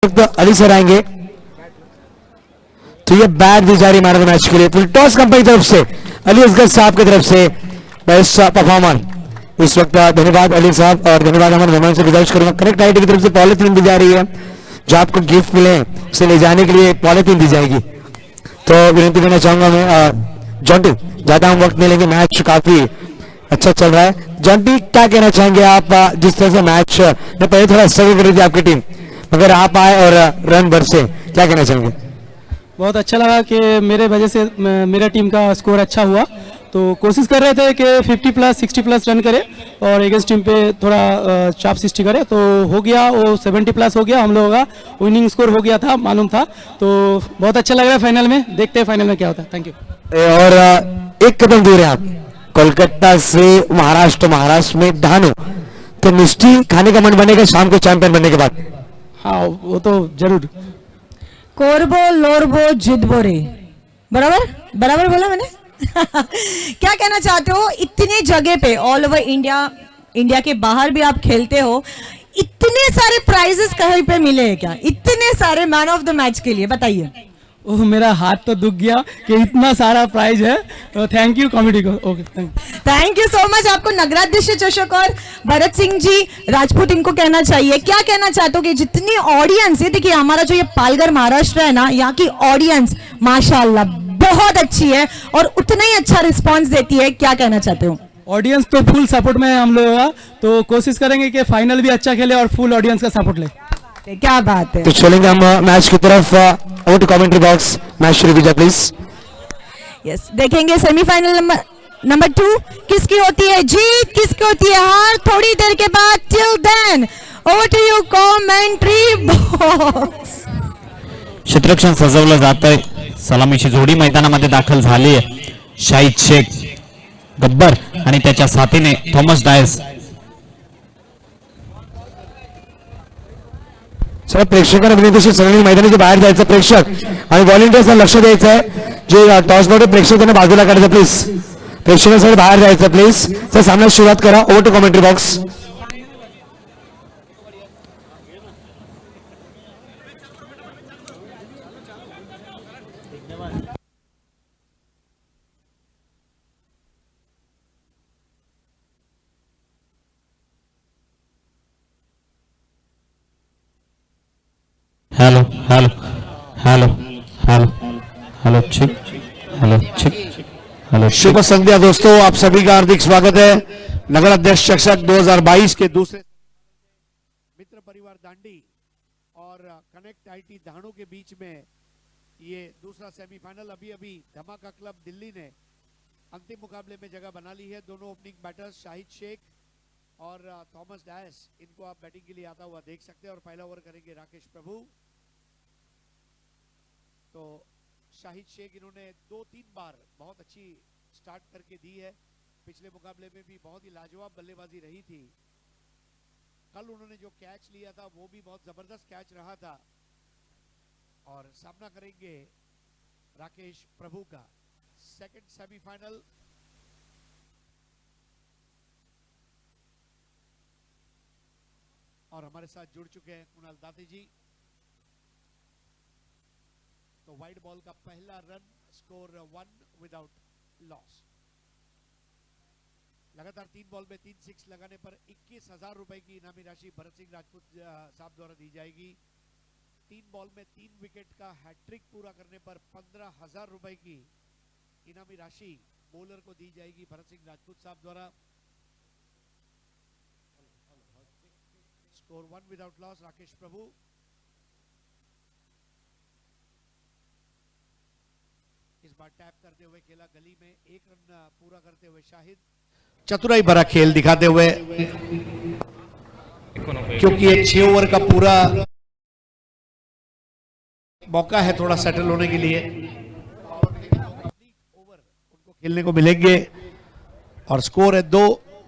तो अली सर आएंगे तो ये बैट दी जा रही मैन ऑफ द मैच के लिए फुल टॉस कंपनी की तरफ से अली असगर साहब की तरफ से बेस्ट परफॉर्मर इस वक्त धन्यवाद अली साहब और धन्यवाद हमारे मेहमान से गुजारिश करूंगा करेक्ट आईटी की तरफ से पॉलिथीन दी जा रही है जो आपको गिफ्ट मिले उसे ले जाने के लिए पॉलिथीन दी जाएगी। तो विनती करना चाहूंगा मैं जॉन्टी ज्यादा हम वक्त नहीं लेंगे मैच काफी अच्छा चल रहा है। जॉन्टी क्या कहना चाहेंगे आप जिस तरह से मैच ने पहले थोड़ा स्ट्रगल कर रही थी आपकी टीम मगर आप आए और रन बरसे क्या कहना चाहेंगे? बहुत अच्छा लगा कि मेरे वजह से मेरा टीम का स्कोर अच्छा हुआ तो कोशिश कर रहे थे कि 50 प्लस 60 प्लस रन करे और अगेंस्ट टीम पे थोड़ा चाप 60 करे तो हो गया वो 70 प्लस हो गया हम लोगों का विनिंग स्कोर हो गया था मालूम था तो बहुत अच्छा लग रहा है फाइनल में देखते हैं फाइनल में क्या होता है। Thank you. और एक कदम दूर है आप कोलकाता से महाराष्ट्र में ढानो तो मिष्टी खाने का मन बनेगा शाम को चैंपियन बनने के बाद। हाँ वो तो जरूर। कोरबो लोरबो जिदबो रे बराबर बराबर बोला मैंने क्या कहना चाहते हो इतने जगह पे ऑल ओवर इंडिया के बाहर भी आप खेलते हो इतने सारे प्राइजेस कहीं पे मिले हैं क्या इतने सारे मैन ऑफ द मैच के लिए बताइए। ओह मेरा हाथ तो दुख गया कि इतना सारा प्राइज है तो थैंक यू कॉमेडी को। Okay thank you so much. आपको नगराध्यक्ष चषक और भरत सिंह जी राजपूत इनको कहना चाहिए क्या कहना चाहते हो कि जितनी ऑडियंस है देखिए हमारा जो ये पालघर महाराष्ट्र है ना यहाँ की ऑडियंस माशाल्लाह बहुत अच्छी है और उतना ही अच्छा रिस्पॉन्स देती है क्या कहना चाहते हो? ऑडियंस तो फुल सपोर्ट में है हम लोगों का तो कोशिश करेंगे कि फाइनल भी अच्छा खेले और फुल ऑडियंस का सपोर्ट ले। क्या बात है। तो चलेंगे हम मैच की तरफ over to commentary box match शुरू कीजिए प्लीज। यस देखेंगे सेमीफाइनल नंबर 2 किसकी होती है जीत किसकी होती है हार थोड़ी देर के बाद। Till then over to you commentary box. क्षेत्ररक्षण सजवलं जात आहे सलामीची जोडी मैदानामध्ये दाखल झाली आहे शाहिद शेख गब्बर आणि त्याच्या साथीने थॉमस डायस। सर प्रेक्षकांना विनंती सगळ्यांनी मैदानाच्या बाहेर जायचं प्रेक्षक आणि व्हॉलंटियर्सना लक्ष द्यायचं आहे जे टॉस बॉल प्रेक्षक त्यांना बाजूला काढायचं प्लीज प्रेक्षकांसाठी बाहेर जायचं प्लीज। तर सामना सुरुवात करा over to commentary box. Hello hello hello hello hello check hello check hello. शुभ संध्या दोस्तों आप सभी का हार्दिक स्वागत है नगर अध्यक्ष चषक 2022 के दूसरे मित्र परिवार दांडी और कनेक्ट आईटी धानों के बीच में ये दूसरा सेमीफाइनल अभी धमाका क्लब दिल्ली ने अंतिम मुकाबले में जगह बना ली है। दोनों ओपनिंग बैटर्स शाहिद शेख और थॉमस डायस इनको आप बैटिंग के लिए आता हुआ देख सकते हैं और पहला ओवर करेंगे राकेश प्रभु। तो शाहिद शेख इन्होंने 2-3 बार बहुत अच्छी स्टार्ट करके दी है पिछले मुकाबले में भी बहुत ही लाजवाब बल्लेबाजी रही थी। कल उन्होंने जो कैच लिया था वो भी बहुत जबरदस्त कैच रहा था और सामना करेंगे राकेश प्रभु का सेकंड सेमीफाइनल। और हमारे साथ जुड़ चुके हैं कुणाल दाती जी। तो वाइड बॉल का पहला रन स्कोर 1 विदाउट लॉस। लगातार 3 बॉल में 3 6 लगाने पर 21,000 रुपए की इनामी राशि भरत सिंह राजपूत साहब द्वारा दी जाएगी। 3 बॉल में 3 विकेट का हैट्रिक पूरा करने पर 15,000 रुपए की इनामी राशि बॉलर को दी जाएगी भरत सिंह राजपूत साहब द्वारा। स्कोर 1 विदाउट लॉस राकेश प्रभु। इस बार टैप करते हुए खेला गली में 1 रन पूरा करते हुए शाहिद चतुराई भरा खेल दिखाते हुए क्योंकि ये 6 ओवर का पूरा मौका है थोड़ा सेटल होने के लिए ओवर उनको खेलने को मिलेंगे और स्कोर है 2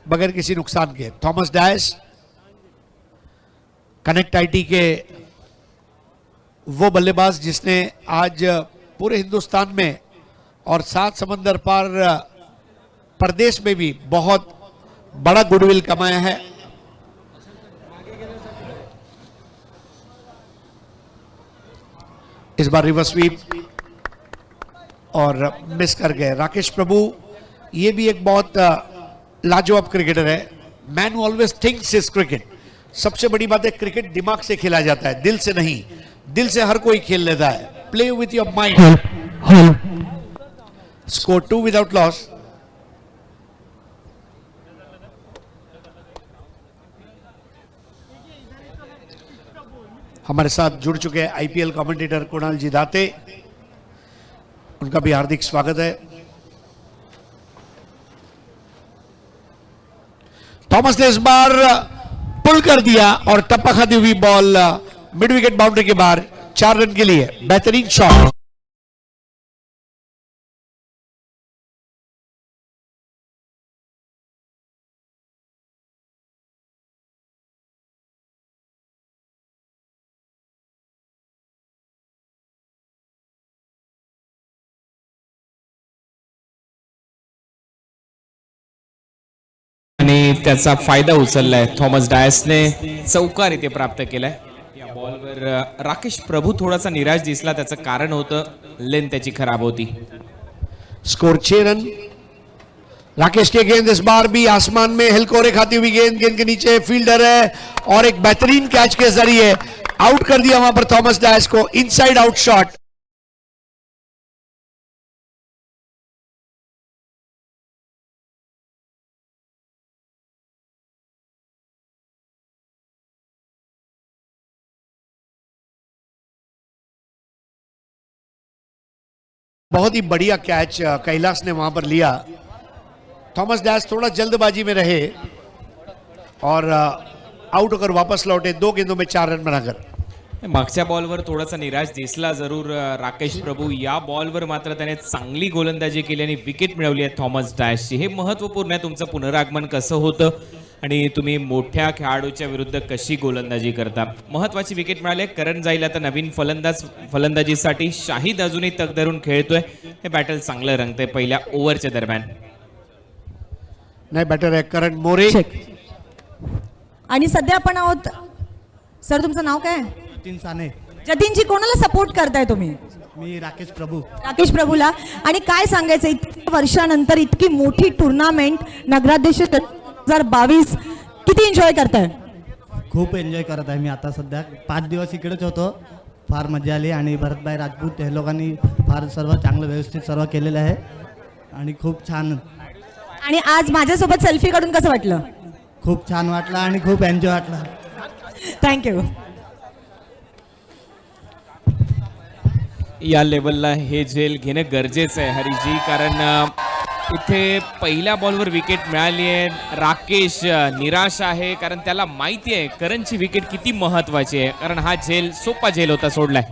बगैर किसी नुकसान के। थॉमस डायस कनेक्ट आईटी के वो बल्लेबाज जिसने आज पूरे हिंदुस्तान में और 7 समंदर पार प्रदेश में भी बहुत बड़ा गुडविल कमाया है। इस बार रिवर्स स्वीप और मिस कर गए। राकेश प्रभु ये भी एक बहुत लाजवाब क्रिकेटर है। Man who always thinks is cricket. सबसे बड़ी बात है क्रिकेट दिमाग से खेला जाता है, दिल से नहीं। दिल से हर कोई खेल लेता है। Play with your mind. Score 2 without loss. हमारे साथ जुड़ चुके हैं आईपीएल कमेंटेटर कुणाल जी दाते, उनका भी हार्दिक स्वागत है। थॉमस ने इस बार पुल कर दिया और टप्पा खाती हुई बॉल मिड विकेट बाउंड्री के बाहर 4 रन के लिए। बेहतरीन शॉट। आणि त्याचा फायदा उचललाय थॉमस डायसने, चौकार इथे प्राप्त केलाय। या बॉलवर राकेश प्रभू थोडासा निराश दिसला, त्याचं कारण होतं लेंथ त्याची खराब होती। Score 6 run. राकेश की गेंद इस बार भी आसमान में हिलकोरे खाती हुई गेंद, गेंद के नीचे फील्डर है और एक बेहतरीन कैच के जरिए आउट कर दिया वहां पर थॉमस डायस को। Inside out shot. बहुत ही बढ़िया कैच कैलाश ने वहां पर लिया। थॉमस डैश थोड़ा जल्दबाजी में रहे और आउट होकर वापस लौटे 2 गेंदों में 4 रन बनाकर। मागच्या बॉलवर थोडासा निराश दिसला जरूर राकेश प्रभू। या बॉलवर मात्र त्याने चांगली गोलंदाजी केली आणि विकेट मिळवली आहे थॉमस डॅशची। हे महत्त्वपूर्ण आहे, तुमचं पुनरागमन कसं होतं आणि तुम्ही मोठ्या खेळाडूच्या विरुद्ध कशी गोलंदाजी करता। महत्त्वाची विकेट मिळाली। करण जाईल आता नवीन फलंदाजीसाठी। शाहिद अजूनही तग धरून खेळतोय। हे बॅटल चांगलं रंगतंय पहिल्या ओव्हरच्या दरम्यान। नाही बॅटर आहे करण मोरे। आणि सध्या आपण आहोत, सर तुमचं नाव काय? जतीन साने। जतीनजी, कोणाला सपोर्ट करताय तुम्ही? मी राकेश प्रभू। राकेश प्रभूला। आणि काय सांगायचं, इतक्या वर्षानंतर इतकी मोठी टुर्नामेंट नगराध्यक्ष 2022 किती एन्जॉय करताय? खूप एन्जॉय करत आहे मी आता सध्या। 5 दिवस इकडेच होतो, फार मजा आली आणि भरतभाई राजपूत हे लोकांनी फार सर्व चांगलं व्यवस्थित सर्व केलेलं आहे आणि खूप छान। आणि आज माझ्यासोबत सेल्फी काढून कसं वाटलं? खूप छान वाटलं आणि खूप एन्जॉय वाटलं। थँक्यू। या लेवलला हे झेल घेणं गरजेचं आहे हरीजी, कारण इथे पहिल्या बॉलवर विकेट मिळाली आहे। राकेश निराश आहे कारण त्याला माहिती आहे करणची विकेट किती महत्त्वाची आहे, कारण हा झेल सोपा झेल होता सोडलाय।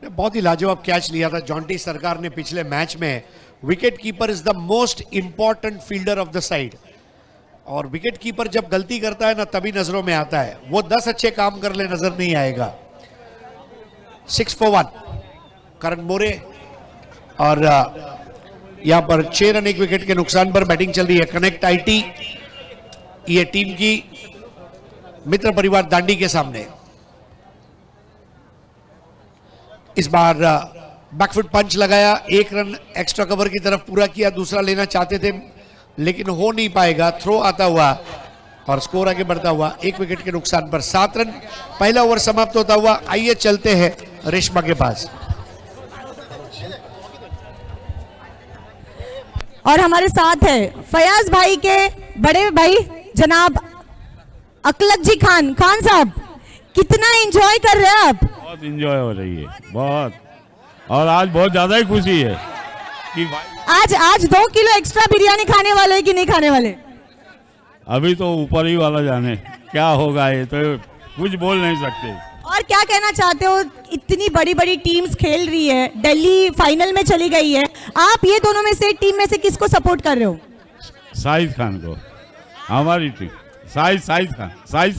बहुत ही लाजवाब कैच लिया था जॉन्टी सरकार ने पिछले मैच में। Wicket keeper is the most important fielder of the side और विकेट कीपर जब गलती करता है ना तभी नजरों में आता है। वो 10 अच्छे काम कर ले नजर नहीं आएगा। 6 for 1 करण मोरे और यहां पर 6 रन 1 विकेट के नुकसान पर बैटिंग चल रही है कनेक्ट आईटी, ये टीम की मित्र परिवार दांडी के सामने। इस बार बैकफुट पंच लगाया, 1 रन एक्स्ट्रा कवर की तरफ पूरा किया। दूसरा लेना चाहते थे लेकिन हो नहीं पाएगा। थ्रो आता हुआ और स्कोर आगे बढ़ता हुआ 1 विकेट के नुकसान पर 7 रन। पहला ओवर समाप्त होता हुआ। आइए चलते हैं रेशमा के पास। और हमारे साथ है फयाज भाई के बड़े भाई जनाब अकलक जी खान। खान साहब, कितना एंजॉय कर रहे हैं आप? बहुत एंजॉय हो रही है, बहुत। और आज बहुत ज्यादा ही खुशी है कि आज 2 किलो एक्स्ट्रा बिरयानी खाने वाले हैं कि नहीं खाने वाले? अभी तो ऊपर ही वाला जाने क्या होगा, ये तो कुछ बोल नहीं सकते। और क्या कहना चाहते हो, इतनी बड़ी बड़ी टीम्स खेल रही है, दिल्ली फाइनल में चली गई है, आप ये दोनों में से टीम में से किसको सपोर्ट कर रहे हो? शाहिद खान को, हमारी टीम। शाहिद खान, शाहिद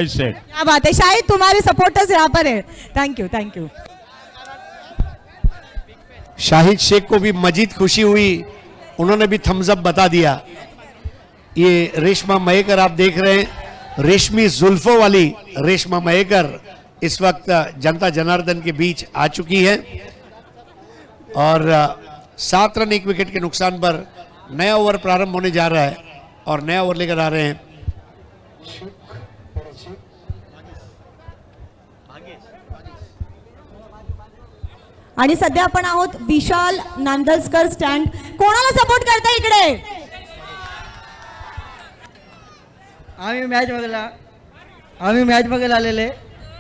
शेख। क्या बात है, शायद तुम्हारे सपोर्टर्स यहाँ पर है। Thank you, thank you. Shahid Shaikh को भी मजीद खुशी हुई, उन्होंने भी थम्स अप बता दिया। ये रेशमा मयेकर आप देख रहे हैं, रेशमी जुल्फों वाली रेशमा मयेकर इस वक्त जनता जनार्दन के बीच आ चुकी है और 7 रन 1 विकेट के नुकसान पर नया ओवर प्रारंभ होने जा रहा है और नया ओवर लेकर आ रहे हैं आणि सध्या आपण आहोत विशाल नांदलस्कर स्टँड. कोणाला सपोर्ट करता इकडे? आम्ही मॅच बघायला आलेले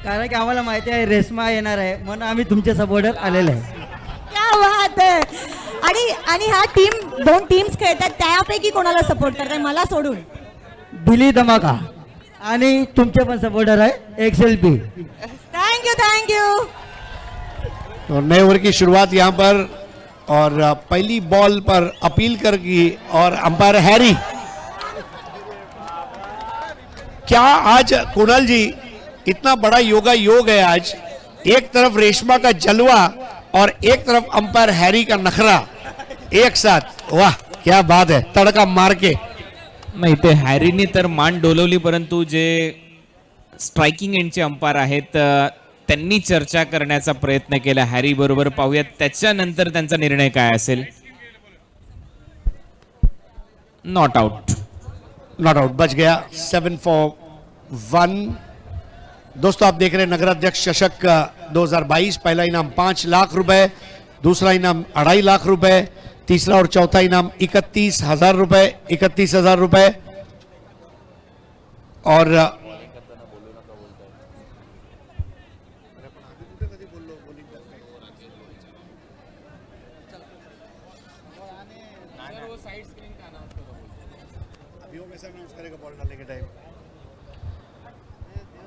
कारण की आम्हाला माहिती आहे रेशमा येणार आहे म्हणून आम्ही तुमचे सपोर्टर आलेले आहे. क्या बात आहे. आणि ह्या दोन टीम्स खेळतात त्यापैकी कोणाला सपोर्ट करताय मला सोडून? दिल्ली धमाका आणि तुमचे पण सपोर्टर आहे XLP. थँक्यू. तो नए ओवर की शुरुआत यहाँ पर और पहली बॉल पर अपील कर की और अंपायर हैरी. क्या आज कुणाल जी इतना बड़ा योग है आज. एक तरफ रेशमा का जलवा और एक तरफ अंपायर हैरी का नखरा एक साथ. वाह क्या बात है. तड़का मार के. नाही ते हॅरीने तर मान डोलवली परंतु जे स्ट्रायकिंग एंडचे अंपायर आहेत त्यांनी चर्चा करण्याचा प्रयत्न केला हॅरी बरोबर. पाहूयात त्याच्यानंतर त्यांचा निर्णय काय असेल. Not out. बच गया. 7 for 1. दोस्तों आप देख रहे हैं नगराध्यक्ष चषक 2022. पहला इनाम 5 लाख रुपए, दूसरा इनाम 2.5 लाख रुपए, तीसरा और चौथा इनाम 31,000 रुपए. 31,000 रुपए और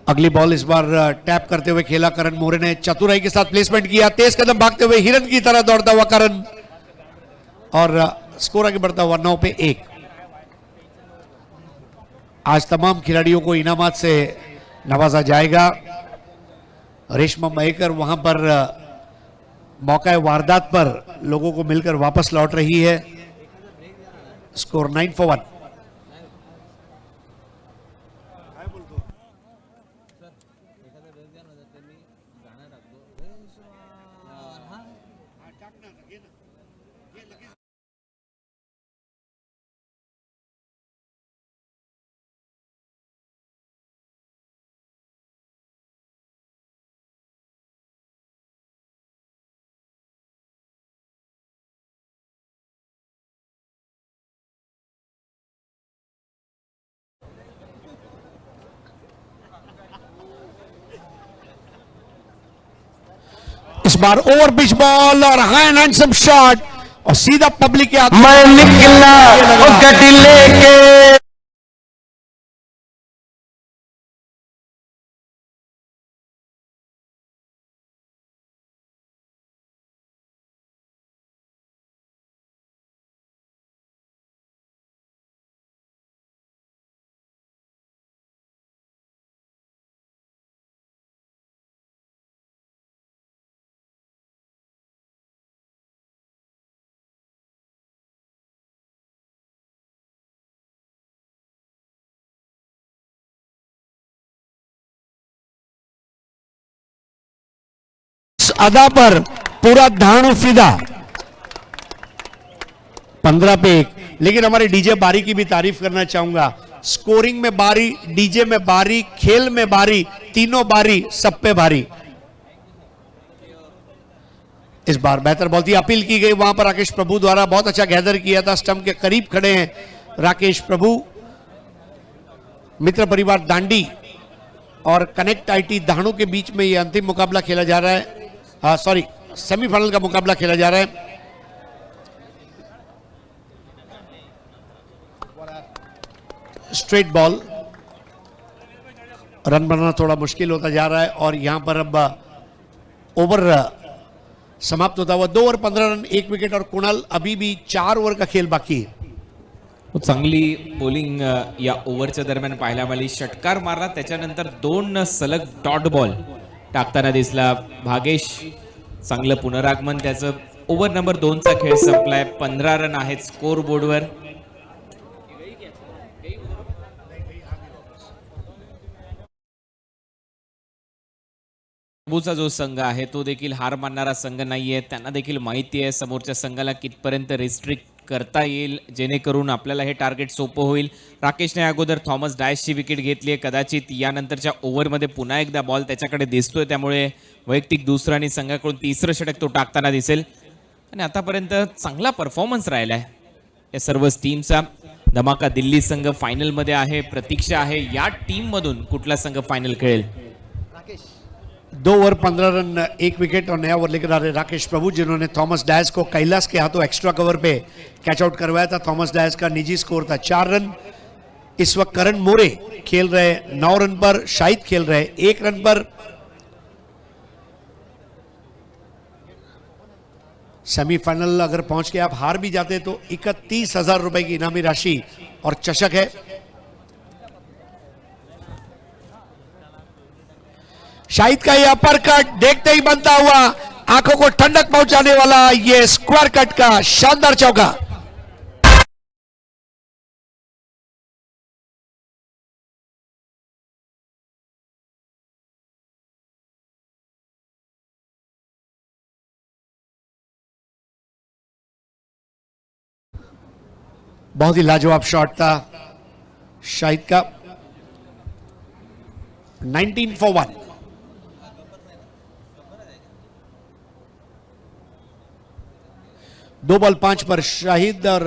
अगली बॉल इस बार टैप करते हुए खेला करण मोरे ने. चतुराई के साथ प्लेसमेंट किया. तेज कदम भागते हुए हिरन की तरह दौड़ता हुआ करण और स्कोर आगे बढ़ता हुआ 9 पे 1. आज तमाम खिलाड़ियों को इनामात से नवाजा जाएगा. रेशमा मयेकर वहां पर मौका वारदात पर लोगों को मिलकर वापस लौट रही है. Score 9 for 1. इस बार ओवर पिच बॉल और हैंड हैंडसम शॉट और सीधा पब्लिक के हाथ में निकला. अदा पर पूरा धानु फिदा. 15 पे 1. लेकिन हमारे डीजे बारी की भी तारीफ करना चाहूंगा. स्कोरिंग में बारी, डीजे में बारी, खेल में बारी, तीनों बारी, सब पे बारी. इस बार बेहतर बॉल थी. अपील की गई वहां पर राकेश प्रभु द्वारा. बहुत अच्छा गैदर किया था. स्टंप के करीब खड़े हैं राकेश प्रभु. मित्र परिवार दांडी और कनेक्ट आईटी दाहणू के बीच में यह अंतिम मुकाबला खेला जा रहा है. सॉरी, सेमीफाइनल का मुकाबला खेला जा रहा है. Straight ball. रन बनाना थोड़ा मुश्किल होता जा रहा है और यहां पर अब ओवर समाप्त होता हुआ 2 ओवर 15 रन 1 विकेट और कुणाल अभी भी 4 ओवर का खेल बाकी है. चांगली बॉलिंग या ओव्हरच्या दरम्यान पाहायला मिळाली. षटकार मारला त्याच्यानंतर 2 सलग डॉट बॉल टाकताना दिसला भागेश. चांगलं पुनरागमन त्याचं. ओव्हर नंबर 2चा खेळ संपलाय. 15 रन आहेत स्कोर बोर्डवर. प्रभूचा जो संघ आहे तो देखील हार मानणारा संघ नाहीये. त्यांना देखील माहिती आहे समोरच्या संघाला कितपर्यंत रिस्ट्रिक्ट करता येईल जेणेकरून आपल्याला हे टार्गेट सोपं होईल. राकेशने अगोदर थॉमस डायसची विकेट घेतली आहे. कदाचित यानंतरच्या ओव्हरमध्ये पुन्हा एकदा बॉल त्याच्याकडे दिसतोय, त्यामुळे वैयक्तिक दुसरं आणि संघाकडून तिसरं षटक तो टाकताना दिसेल. आणि आतापर्यंत चांगला परफॉर्मन्स राहिला आहे या सर्व टीमचा. धमाका दिल्ली संघ फायनलमध्ये आहे. प्रतीक्षा आहे या टीम मधून कुठला संघ फायनल खेळेल. 2 ओवर 15 रन 1 विकेट और नया ओवर लेकर आ रहे राकेश प्रभु, जिन्होंने थॉमस डायस को कैलाश के हाथों एक्स्ट्रा कवर पे कैच आउट करवाया था. थॉमस डायस का निजी स्कोर था 4 रन. इस वक्त करण मोरे खेल रहे 9 रन पर, शाहिद खेल रहे 1 रन पर. सेमीफाइनल अगर पहुंच के आप हार भी जाते तो 31,000 रुपए की इनामी राशि और चषक है. शाहिद का ये अपर कट देखते ही बनता हुआ आंखों को ठंडक पहुंचाने वाला ये स्क्वायर कट का शानदार चौका. बहुत ही लाजवाब शॉट था शाहिद का. 19 for 1. दो बॉल 5 पर शाहिद और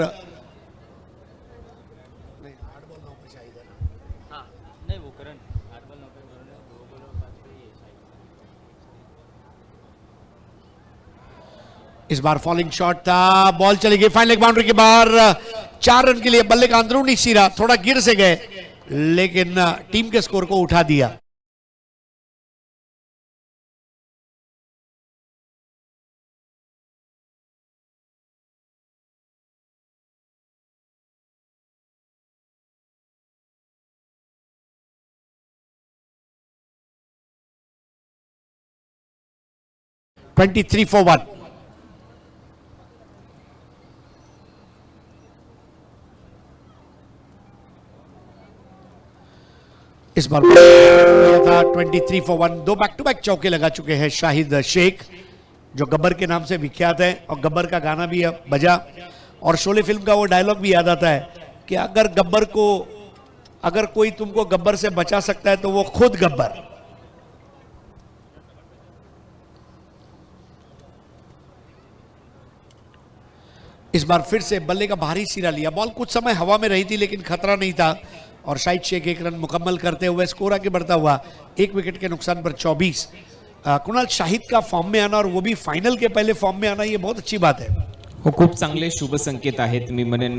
इस बार फॉलिंग शॉट था. बॉल चली गई फाइनल बाउंड्री के बाहर. 4 रन के लिए बल्ले का अंदरूनी सिरा थोड़ा गिर से गए, लेकिन टीम के स्कोर को उठा दिया. (23 for 1). इस बार था 23 for 1. 2 बैक टू बैक चौके लगा चुके हैं शाहिद शेख, जो गब्बर के नाम से विख्यात है. और गब्बर का गाना भी बजा और शोले फिल्म का वो डायलॉग भी याद आता है कि अगर कोई तुमको गब्बर से बचा सकता है तो वो खुद गब्बर. इस बार फिर से बल्ले का भारी सिरा लिया. बॉल कुछ समय हवा में रही थी लेकिन खतरा नहीं था और शाहिद शेख 1 रन मुकम्मल करते हुए स्कोर आगे बढ़ता हुआ 1 विकेट के नुकसान पर 24. कुणाल, शाहिद का फॉर्म में आना और वो भी फाइनल के पहले फॉर्म में आना ये बहुत अच्छी बात है. हो खूप चांगले शुभ संकेत आहेत. मी म्हणेन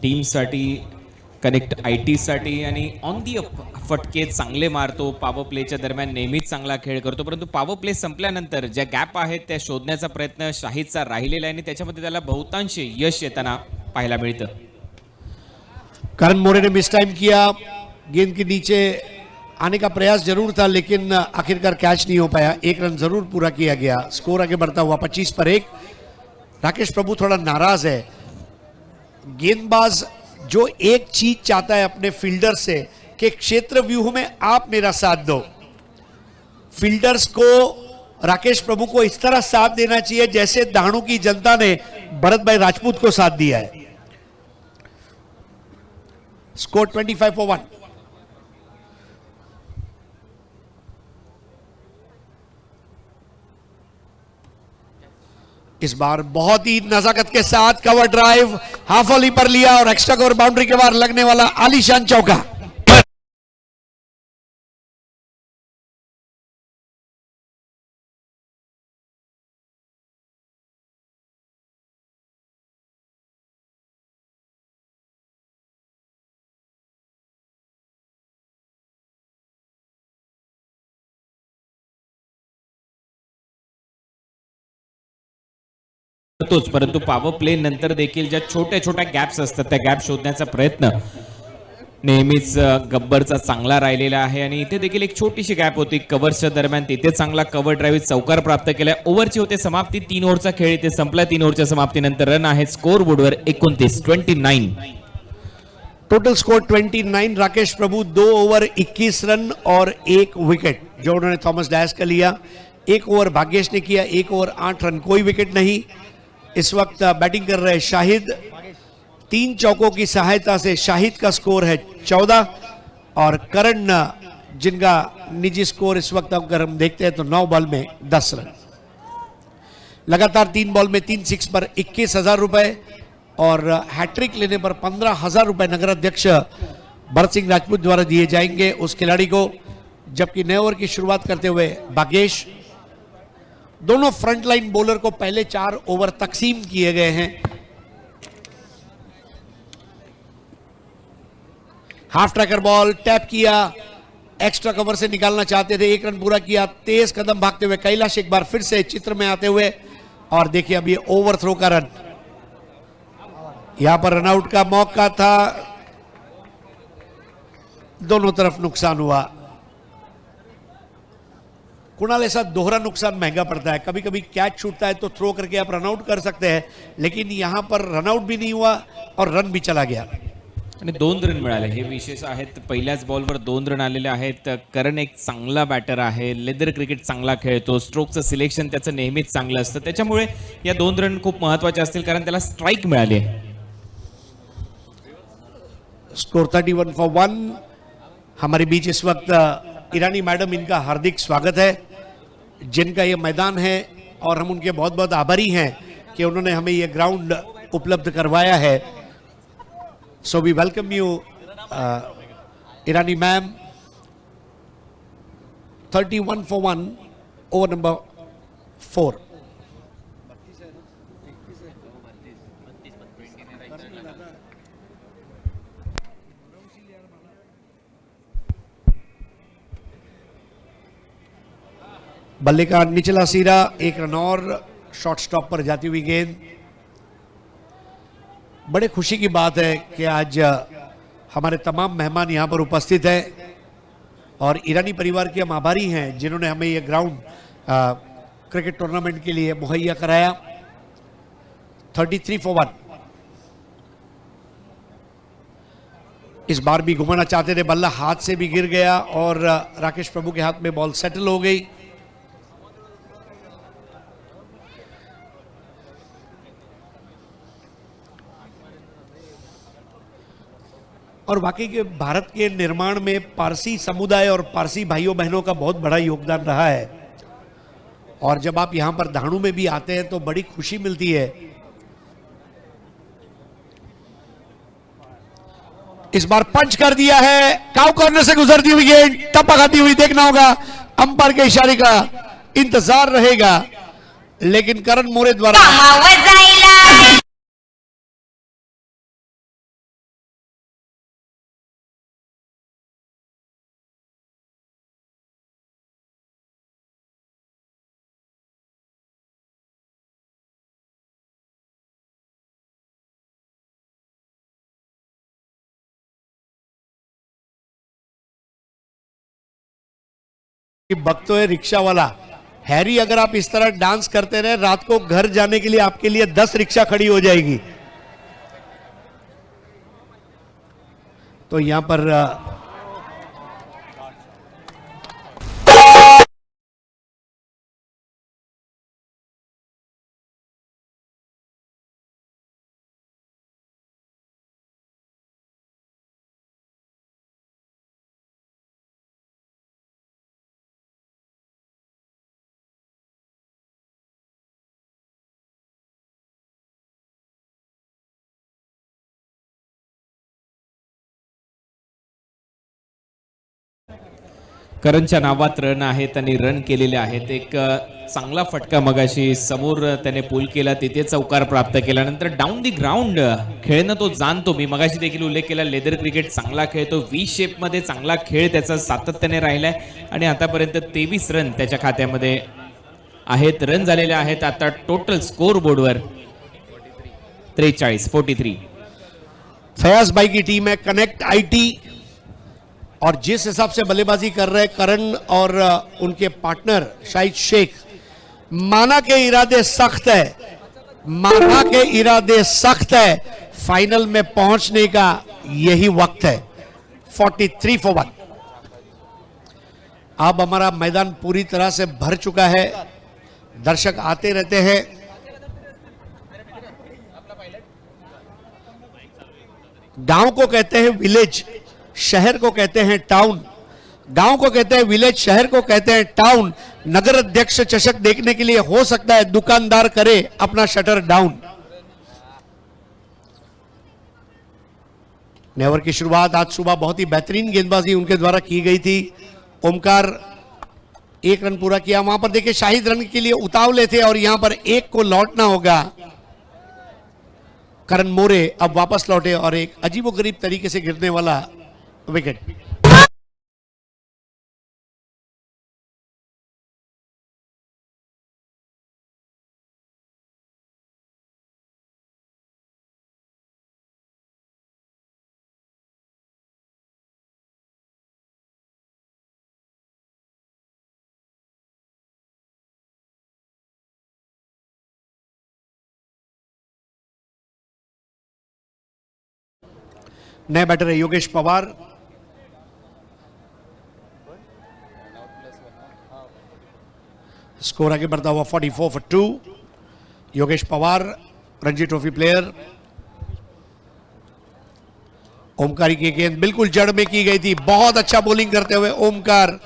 टीमसाठी, कनेक्ट IT साठी आणि ऑन दी फटके चांगले मारतो. पॉवर प्लेच्या दरम्यान नेहमीच चांगला खेळ करतो, परंतु पॉवर प्ले संपल्यानंतर ज्या गॅप आहेत त्या शोधण्याचा प्रयत्न शाहिदचा राहिलेला आहे आणि त्याच्यामध्ये त्याला बहुतांश यश येताना पाहायला मिळतं. करण मोरे ने मिस टाइम किया. गेंद के नीचे आने का प्रयास जरूर था लेकिन आखिरकार कैच नहीं हो पाया. 1 रन जरूर पूरा किया गया. स्कोर आगे बढ़ता हुआ 25 पर 1. राकेश प्रभु थोड़ा नाराज है. गेंदबाज जो एक चीज चाहता है अपने फील्डर से कि क्षेत्र व्यूह में आप मेरा साथ दो. फील्डर्स को राकेश प्रभु को इस तरह साथ देना चाहिए जैसे दाणू की जनता ने भरत भाई राजपूत को साथ दिया है. Score 25 for 1. इस बार बहुत ही नजाकत के साथ कवर ड्राइव हाफ वॉली पर लिया और एक्स्ट्रा कवर बाउंड्री के बाहर लगने वाला आलीशान चौका. तोच, परंतु पॉवर प्ले नंतर देखील ज्या छोट्या छोट्या गॅप्स असतात त्या गॅप शोधण्याचा प्रयत्न नेहमीच गब्बरचा चांगला राहिलेला आहे. आणि इथे देखील एक छोटीशी गॅप होती कव्हर्सच्या दरम्यान, तिथे चांगला कव्हर ड्राईव्ह चौकार प्राप्त केलाय. ओव्हरची होते समाप्ती. 3 ओव्हरचा खेळ इथे संपला. 3 ओव्हरच्या समाप्तीनंतर रन आहे स्कोर बोर्डवर 29. Total score 29। राकेश प्रभु 2 ओवर 21 रन और 1 विकेट जो उन्होंने थॉमस डायस का लिया। 1 ओवर भाग्येश ने किया, 1 ओवर 8 रन, कोई विकेट नहीं। इस वक्त बैटिंग कर रहे शाहिद। 3 चौकों की सहायता से शाहिद का स्कोर है 14 और करण जिनका निजी स्कोर इस वक्त अगर हम देखते हैं तो 9 बॉल में 10 रन। लगातार 3 बॉल में 3 6 पर 21,000 रुपए और हैट्रिक लेने पर 15,000 रुपए नगर अध्यक्ष भरत सिंह राजपूत द्वारा दिए जाएंगे उस खिलाड़ी को। जबकि नए ओवर की शुरुआत करते हुए भाग्येश। दोनों फ्रंटलाइन बॉलर को पहले 4 ओवर तकसीम किए गए हैं। हाफ ट्रैकर बॉल टैप किया, एक्स्ट्रा कवर से निकालना चाहते थे, 1 रन पूरा किया। तेज कदम भागते हुए कैलाश एक बार फिर से चित्र में आते हुए और देखिए अब ये ओवर थ्रो का रन। यहां पर रनआउट का मौका था, दोनों तरफ नुकसान हुआ। कुणाल ऐसा दोहरा नुकसान महंगा पड़ता है। कभी कभी कैच छूटता है तो थ्रो करके आप रनआउट कर सकते हैं, लेकिन यहां पर रनआउट भी नहीं हुआ और रन भी चला गया आणि 2 रन मिळाले हे विशेष आहेत। पहिल्याच बॉलवर 2 रन आलेले आहेत। करण एक चांगला बॅटर आहे, लेदर क्रिकेट चांगला खेळतो, स्ट्रोकचं सिलेक्शन त्याचं नेहमीच चांगलं असतं, त्याच्यामुळे या 2 रन खूप महत्त्वाचे असतील कारण त्याला स्ट्राईक मिळाली आहे। Score 31 for 1। हमारे बीच इस वक्त ईरानी मैडम, इनका हार्दिक स्वागत है, जिनका ये मैदान है और हम उनके बहुत बहुत आभारी हैं कि उन्होंने हमें ये ग्राउंड उपलब्ध करवाया है। So we welcome you, Irani ma'am. 31 for 1, over number 4. बल्ले का निचला सिरा, 1 रन और, शॉर्ट स्टॉप पर जाती हुई गेंद। बड़े खुशी की बात है कि आज हमारे तमाम मेहमान यहाँ पर उपस्थित हैं और ईरानी परिवार के हम आभारी हैं जिन्होंने हमें ये ग्राउंड क्रिकेट टूर्नामेंट के लिए मुहैया कराया। 33 for 1। इस बार भी घुमाना चाहते थे, बल्ला हाथ से भी गिर गया और राकेश प्रभु के हाथ में बॉल सेटल हो गई। और वाकई के भारत के निर्माण में पारसी समुदाय और पारसी भाइयों बहनों का बहुत बड़ा योगदान रहा है और जब आप यहां पर धाणु में भी आते हैं तो बड़ी खुशी मिलती है। इस बार पंच कर दिया है, काउ कॉर्नर से गुजरती हुई गेंद टप्पा खाती हुई, देखना होगा, अंपायर के इशारे का इंतजार रहेगा, लेकिन करण मोरे द्वारा बकतोय रिक्शा वाला हैरी, अगर आप इस तरह डांस करते रहे रात को घर जाने के लिए आपके लिए 10 रिक्शा खड़ी हो जाएगी। तो यहां पर करणच्या नावात रन आहेत आणि रन केलेले आहेत। एक चांगला फटका मगाशी समोर त्याने पूल केला, तिथे चौकार प्राप्त केला, नंतर डाऊन दी ग्राउंड खेळणं तो जाणतो। मी मगाशी देखील उल्लेख केला, लेदर क्रिकेट चांगला खेळतो, व्ही शेप मध्ये चांगला खेळ त्याचा सातत्याने राहिलाय आणि आतापर्यंत 23 रन त्याच्या खात्यामध्ये आहेत। रन झालेले आहेत आता टोटल स्कोर बोर्डवर 43 फयाज भाई की टीम है कनेक्ट आईटी और जिस हिसाब से बल्लेबाजी कर रहे करण और उनके पार्टनर शाहिद शेख, माना के इरादे सख्त है, माना के इरादे सख्त है, फाइनल में पहुंचने का यही वक्त है। 43 for 1। अब हमारा मैदान पूरी तरह से भर चुका है, दर्शक आते रहते हैं। गांव को कहते हैं विलेज, शहर को कहते हैं टाउन। गांव को कहते हैं विलेज, शहर को कहते हैं टाउन। नगर अध्यक्ष चषक देखने के लिए हो सकता है दुकानदार करे अपना शटर डाउन। नेवर की शुरुआत आज सुबह बहुत ही बेहतरीन गेंदबाजी उनके द्वारा की गई थी। ओमकार 1 रन पूरा किया। वहां पर देखिए शाहिद रन के लिए उतावले थे और यहां पर 1 को लौटना होगा। करण मोरे अब वापस लौटे और एक अजीबोगरीब तरीके से गिरने वाला विकेट। नए बैटर है योगेश पवार। स्कोर आगे बढ़ता हुआ 44 for 2। Yogesh Pawar Ranji trophy player. Omkar की गेंद बिल्कुल जड़ में की गई थी। बहुत अच्छा बॉलिंग करते हुए ओमकार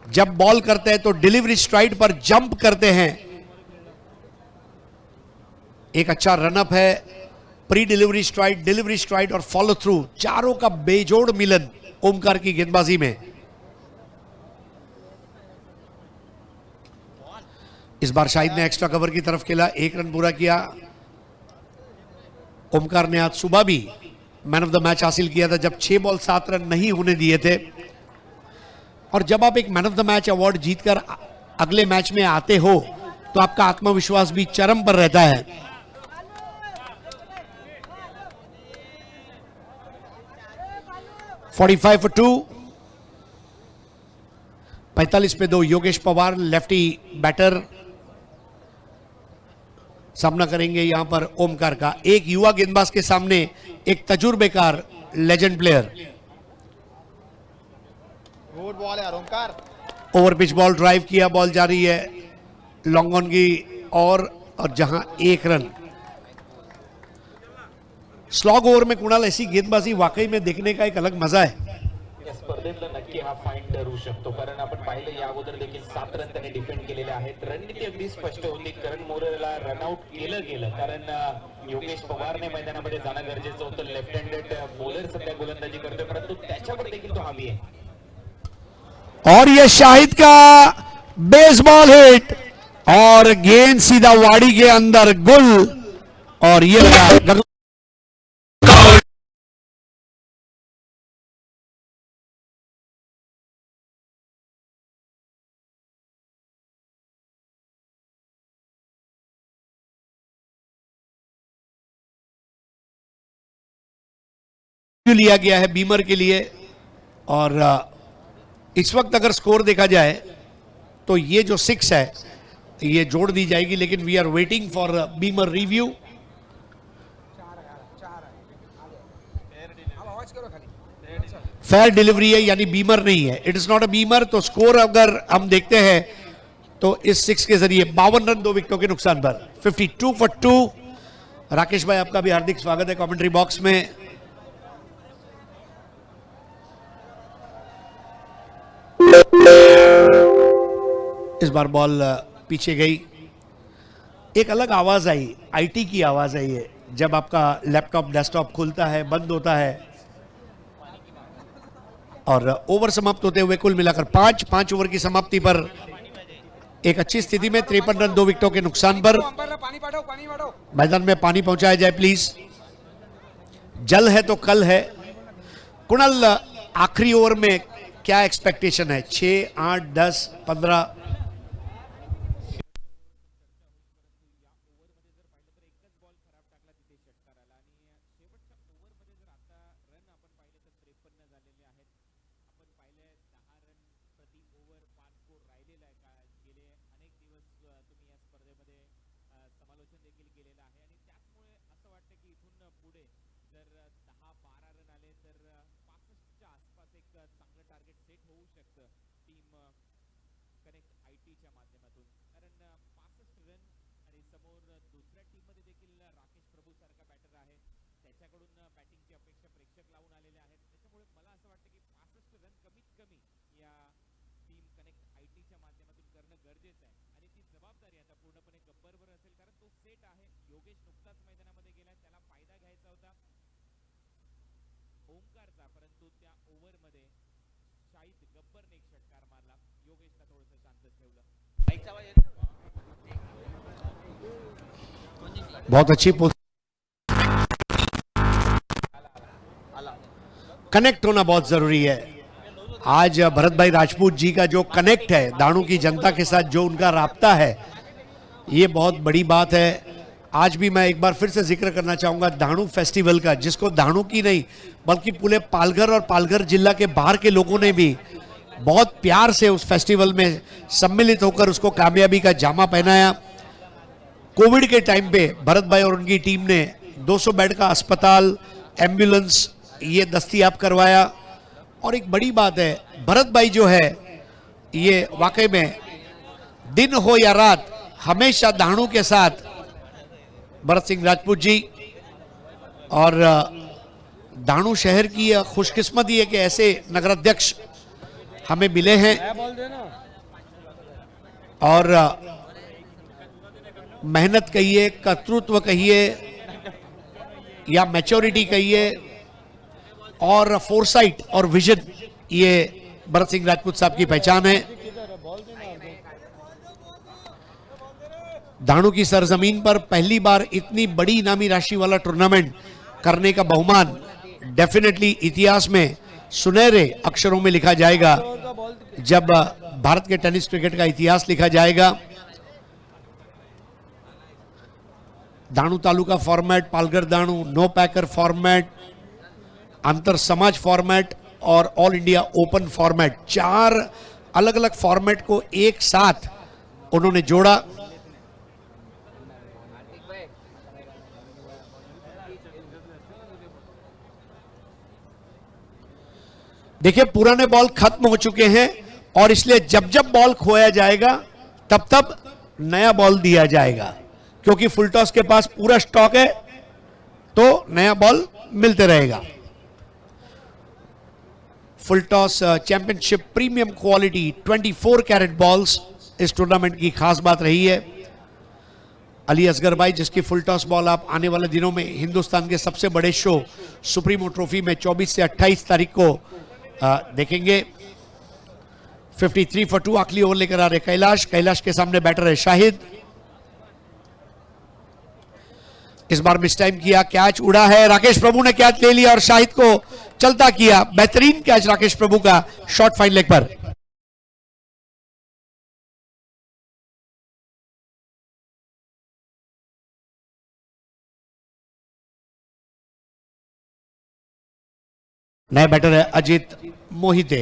जब बॉल करते हैं तो डिलीवरी स्ट्राइड पर जंप करते हैं। एक अच्छा रनअप है, pre delivery STRIDE, delivery STRIDE और फॉलो थ्रू, चारों का बेजोड़ मिलन ओमकार की गेंदबाजी में। इस बार शाहिद ने एक्स्ट्रा कवर की तरफ खेला, 1 रन पूरा किया। ओमकार ने आज सुबह भी मैन ऑफ द मैच हासिल किया था जब 6 बॉल 7 रन नहीं होने दिए थे। और जब आप एक man of the match award जीतकर अगले मैच में आते हो तो आपका आत्मविश्वास भी चरम पर रहता है। $45 for 2। 45 पे 2 योगेश पवार लेफ्टी बैटर सामना करेंगे यहां पर ओमकार का। एक युवा गेंदबाज के सामने एक तजुर्बेकार लेजेंड प्लेयर। गुड बॉल यार Omkar. Over pitch ball drive किया, बॉल जा रही है लॉन्ग ऑन की और जहां 1 रन। स्लॉग ओव्हर में कुणाल ऐसी गेंदबाजी वाकई में देखने का एक अलग मजा है। या स्पर्धेतला नक्की हा फाईन ठरू शकतो, कारण आपण पाहिलं या अगोदर देखील 7 रन त्याने डिफेंड केलेले आहेत। रणनीती अगदी स्पष्ट होती, करण मोरेला रनआउट केलं गेलं कारण योगेश पवारने मैदानामध्ये जाणं गरजेचं होतं। लेफ्ट हँडेड बॉलर सध्या गोलंदाजी करतोय, परंतु त्याच्यावर देखील तो हवी आहे। और ये शाहिद का बेसबॉल हिट और गेंद सीधा वाड़ी के अंदर गुल। और ये लगा लिया गया है बीमर के लिए। और इस वक्त अगर स्कोर देखा जाए तो ये जो 6 है ये जोड़ दी जाएगी, लेकिन we are waiting for beamer review. Fair delivery है यानी बीमर नहीं है, it is not a beamer. तो स्कोर अगर हम देखते हैं तो इस 6 के जरिए 52 रन 2 विकेटों के नुकसान पर 52 for 2। राकेश भाई आपका भी हार्दिक स्वागत है कमेंट्री बॉक्स में। इस बार बॉल पीछे गई। एक अलग आवाज आई, आईटी की आवाज आई है जब आपका लैपटॉप डेस्कटॉप खुलता है, बंद होता है। और ओवर समाप्त होते हुए कुल मिलाकर 5 ओवर की समाप्ति पर एक अच्छी स्थिति में 53 रन 2 विकेटों के नुकसान पर। मैदान में पानी पहुंचाया जाए प्लीज। जल है तो कल है। कुणाल आखिरी ओवर में क्या एक्सपेक्टेशन है? 6, 8, 10, 15? समालोचन देखील केलेलं आहे आणि त्याचमुळे असं वाटतं की इथून पुढे जर 10-12 रन आले तर होऊ शकतं टीम कनेक्ट आयटीच्या माध्यमातून, कारण 65 रन आणि समोर दुसऱ्या टीम मध्ये देखील राकेश प्रभू सारखा बॅटर आहे, त्याच्याकडून बॅटिंगची अपेक्षा प्रेक्षक लावून आलेले आहेत. त्याच्यामुळे मला असं वाटतं की 65 रन कमीत कमी या टीम कनेक्ट आयटीच्या माध्यमातून करणं गरजेचं आहे आणि ती जबाबदारी आता पूर्णपणे गब्बरवर असेल, कारण तो सेट आहे. योगेश नुकताच मैदानामध्ये गेला, त्याला फायदा घ्यायचा होता ओमकारचा, परंतु त्या ओव्हरमध्ये शाहिद गब्बरने एक षटकार मारला, योगेशला थोडंसं शांत ठेवलं. बहुत अच्छी कनेक्ट होना बहुत जरूरी है. आज भरत भाई राजपूत जी का जो कनेक्ट है दाणू की जनता के साथ, जो उनका राब्ता है, ये बहुत बड़ी बात है. आज भी मैं एक बार फिर से जिक्र करना चाहूँगा दाणू फेस्टिवल का, जिसको दाणू की नहीं बल्कि पूरे पालघर और पालघर जिला के बाहर के लोगों ने भी बहुत प्यार से उस फेस्टिवल में सम्मिलित होकर उसको कामयाबी का जामा पहनाया. कोविड के टाइम पे भरत भाई और उनकी टीम ने 200 बेड का अस्पताल, एम्बुलेंस ये दस्तयाब करवाया. और एक बड़ी बात है, भरत भाई जो है ये वाकई में दिन हो या रात हमेशा दाणू के साथ, भरत सिंह राजपूत जी. और दाणू शहर की यह खुशकिस्मती है कि ऐसे नगराध्यक्ष हमें मिले हैं और मेहनत कहिए, कर्तृत्व कहिए या मैच्योरिटी कहिए और फोरसाइट और विजन, ये भरत सिंह राजपूत साहब की पहचान है. दाणू की सरजमीन पर पहली बार इतनी बड़ी इनामी राशि वाला टूर्नामेंट करने का बहुमान डेफिनेटली इतिहास में सुनहरे अक्षरों में लिखा जाएगा जब भारत के टेनिस क्रिकेट का इतिहास लिखा जाएगा. दाणू तालुका फॉर्मेट, पालघर दाणू, नो पैकर फॉर्मेट, अंतर समाज फॉर्मेट और ऑल इंडिया ओपन फॉर्मेट, 4 अलग अलग फॉर्मेट को एक साथ उन्होंने जोड़ा. देखिए पुराने बॉल खत्म हो चुके हैं और इसलिए जब जब बॉल खोया जाएगा तब तब नया बॉल दिया जाएगा, क्योंकि फुल टॉस के पास पूरा स्टॉक है तो नया बॉल मिलते रहेगा. Full toss championship premium quality 24 carat balls इस टूर्नामेंट की खास बात रही है. अली असगर भाई, जिसकी फुल टॉस बॉल आप आने वाले दिनों में हिंदुस्तान के सबसे बड़े शो सुप्रीमो ट्रॉफी में 24 से 28 तारीख को देखेंगे. 53 for 2 आखिरी ओवर लेकर आ रहे कैलाश के सामने बैटर है शाहिद. इस बार मिस टाइम किया, कैच उड़ा है, राकेश प्रभु ने कैच ले लिया और शाहिद को चलता किया. बेहतरीन कैच राकेश प्रभु का शॉर्ट फाइन लेग पर. नए बैटर है अजित मोहिते.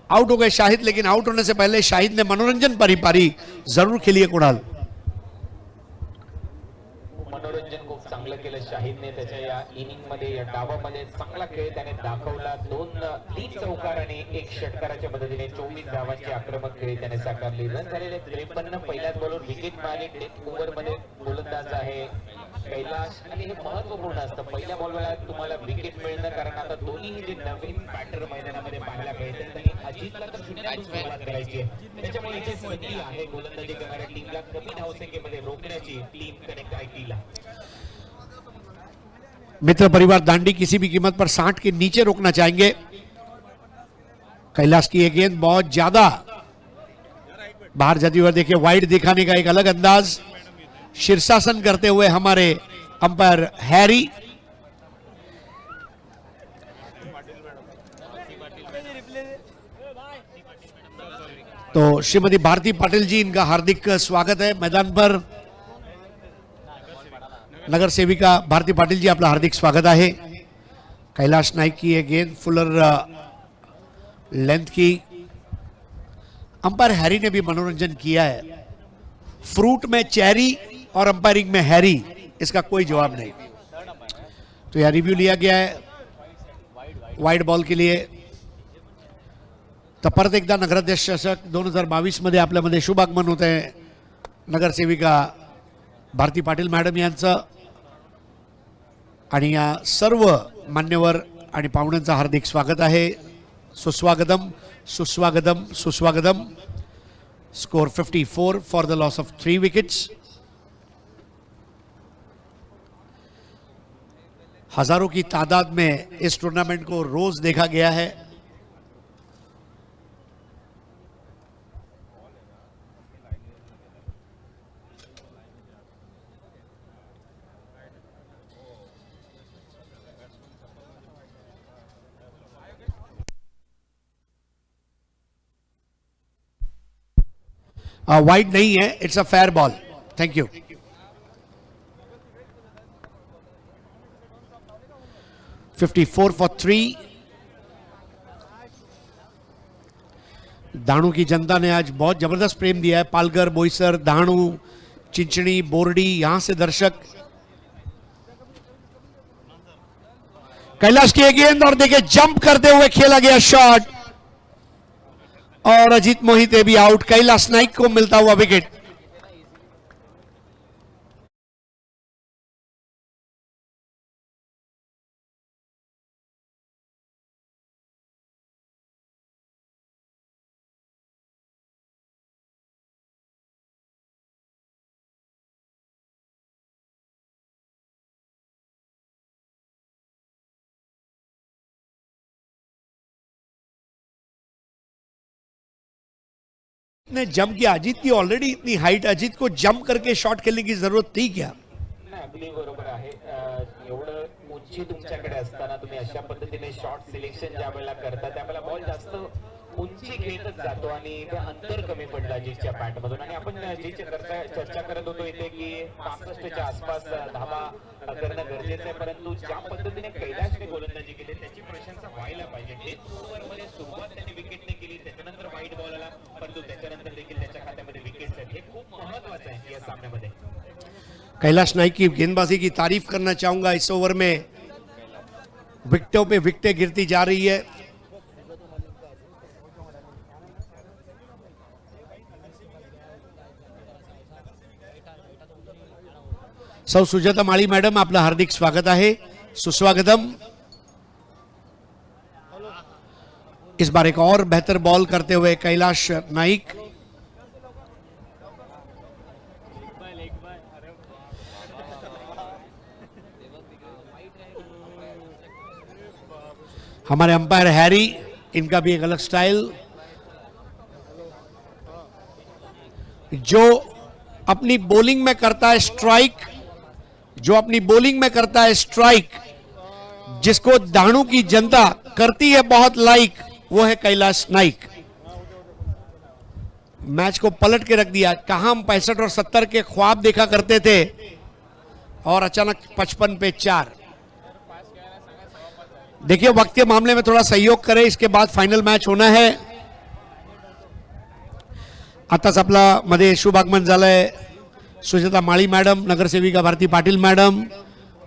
आउट हो गए शाहिद, लेकिन आउट होने से पहले शाहिद ने मनोरंजन पारी जरूर खेली है. कुणाल, मनोरंजन खूप चांगलं केलं शाहिदने त्याच्या या इनिंग मध्ये, या डावामध्ये चांगला खेळ त्याने दाखवला. 3 चौकार आणि 1 षटकाराच्या मदतीने 24 धावांची आक्रमक खेळी त्याने साकारली. रन झालेले 53. पहिल्याच बॉलवर विकेट मिळाली. डेथ ओव्हर मध्ये गोलंदाज आहे कैलाश आणि हे महत्वपूर्ण असतं पहिल्या बॉलला तुम्हाला विकेट मिळणं, कारण आता दोन्ही जे नवीन बॅटर मैदानामध्ये पाहायला मिळतात त्यांनी अजितला तर शून्यातून सुरुवात करायची आहे. त्याच्यामुळे इथे संधी आहे गोलंदाजी करणाऱ्या टीमला कमी धावसंख्येमध्ये रोखण्याची टीम कनेक्ट आयटीला. मित्र परिवार दांडी किसी भी कीमत पर 60 के नीचे रोकना चाहेंगे. कैलाश की ये गेंद बहुत ज्यादा बाहर जाती हुई, देखिए वाइड दिखाने का एक अलग अंदाज, शीर्षासन करते हुए हमारे अंपायर हैरी. तो श्रीमती भारती पाटिल जी, इनका हार्दिक स्वागत है मैदान पर. नगर सेविका भारती पाटिल जी, आपला हार्दिक स्वागत आहे. कैलाश नाईक की ये गेंद फुलर लेंथ की. अंपायर हैरी ने भी मनोरंजन किया है. फ्रूट में चेरी और अंपायरिंग में हैरी, इसका कोई जवाब नहीं. तो यह रिव्यू लिया गया है वाइड बॉल के लिए. तर परत एकदा नगराध्यक्ष चषक 2022 मध्ये आपल्यामध्ये शुभ आगमन होत आहे नगरसेविका भारती पाटील मॅडम यांचं आणि या सर्व मान्यवर आणि पाहुण्यांचं हार्दिक स्वागत आहे. सुस्वागतम सुस्वागतम सुस्वागतम. Score 54 for the loss of 3 wickets. हजारों की तादाद में इस टूर्नामेंट को रोज देखा गया है. वाइड नहीं है, it's a fair ball. Thank you. $54 for 3. दाणू की जनता ने आज बहुत जबरदस्त प्रेम दिया है. पालघर, बोईसर, दाणू, चिंचणी, बोर्डी, यहां से दर्शक. कैलाश की गेंद और देखिए जंप करते हुए खेला गया शॉट और अजीत मोहिते भी आउट. कैलाश नाइक को मिलता हुआ विकेट. ने जंप किया. अजीत की ऑलरेडी इतनी हाइट. अजीत को जंप करके शॉट खेलने की जरूरत थी क्या? नाही, अगदी बरोबर आहे. एवढं उंची तुमच्याकडे असताना तुम्ही अशा पद्धतीने शॉट सिलेक्शन ज्या वेळेला करता त्यावेळेला बॉल जास्त उंची घेतच जातो आणि ते अंतर कमी पडलं अजितच्या बॅट मधून. आणि आपण अजितच्या चर्चा करत होतो इथे की 65च्या आसपास धावा करणं गरजेचं आहे, परंतु ज्या पद्धतीने कैलाशने गोलंदाजी केली त्याची प्रशंसा व्हायला पाहिजे. डेथ ओव्हरमध्ये सुरुवात त्यांनी विकेटने केली, त्याच्यानंतर व्हाईट बॉल आला, परंतु त्याच्यानंतर देखील त्याच्या खात्यामध्ये विकेट्स आहेत. हे खूप महत्वाचं आहे या सामन्यामध्ये. कैलाश नाइक की गेंदबाजी की तारीफ करना चाहूंगा. इस ओवर में विकेटों पे विकेटें गिरती जा रही है. सौ सुजाता माळी मॅडम आपलं हार्दिक स्वागत आहे. सुस्वागतम. इस बार एक और बेहतर बॉल करते हुए कैलाश नाइक. हमारे अंपायर हैरी, इनका भी एक अलग स्टाइल. जो अपनी बॉलिंग में करता है स्ट्राइक, जो अपनी बॉलिंग में करता है स्ट्राइक, जिसको दाणू की जनता करती है बहुत लाइक, वो है कैलाश नाइक. मैच को पलट के रख दिया. कहां हम 65 और 70 के ख्वाब देखा करते थे और अचानक 55 पे 4. देखिए वक्त के मामले में थोड़ा सहयोग करें, इसके बाद फाइनल मैच होना है. आताच आपला मध्ये शुभ आगमन झालंय. सुजाता माळी मॅडम, नगरसेविका भारती पाटील मॅडम,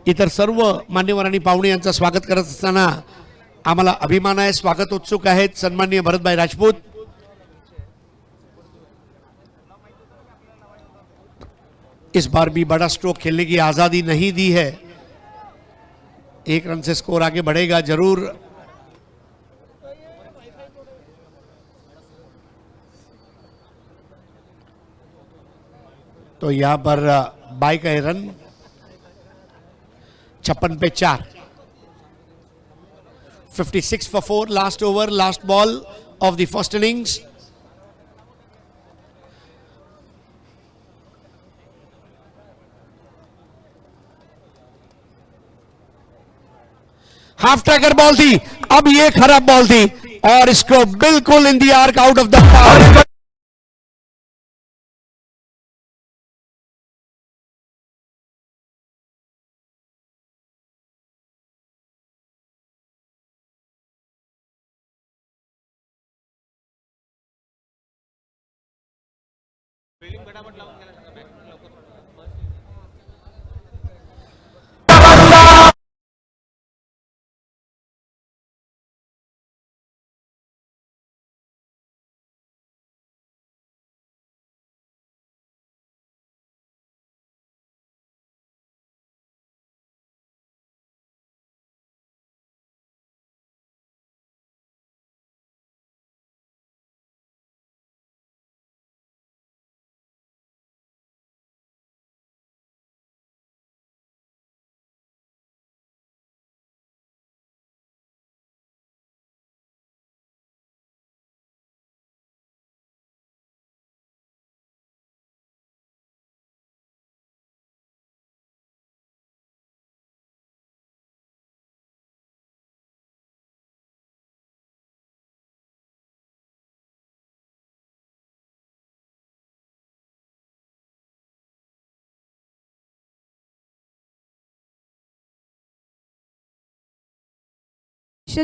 इतर सर्व मान्यवर आणि पाहुणे यांचं स्वागत करत असताना आम्हाला अभिमान आहे. स्वागत उत्सुक आहेत सन्माननीय भरतभाई राजपूत. इस बार भी बड़ा स्ट्रोक खेलने की आजादी नहीं दी है. 1 रन से स्कोर आगे बढ़ेगा जरूर. तो यहां पर बाई का रन 56 पे 4. 56 for 4. Last over, last ball of the first innings. Half tracker ball थी, अब ये खराब बॉल थी और इसको बिल्कुल इन दी आर्क आउट ऑफ द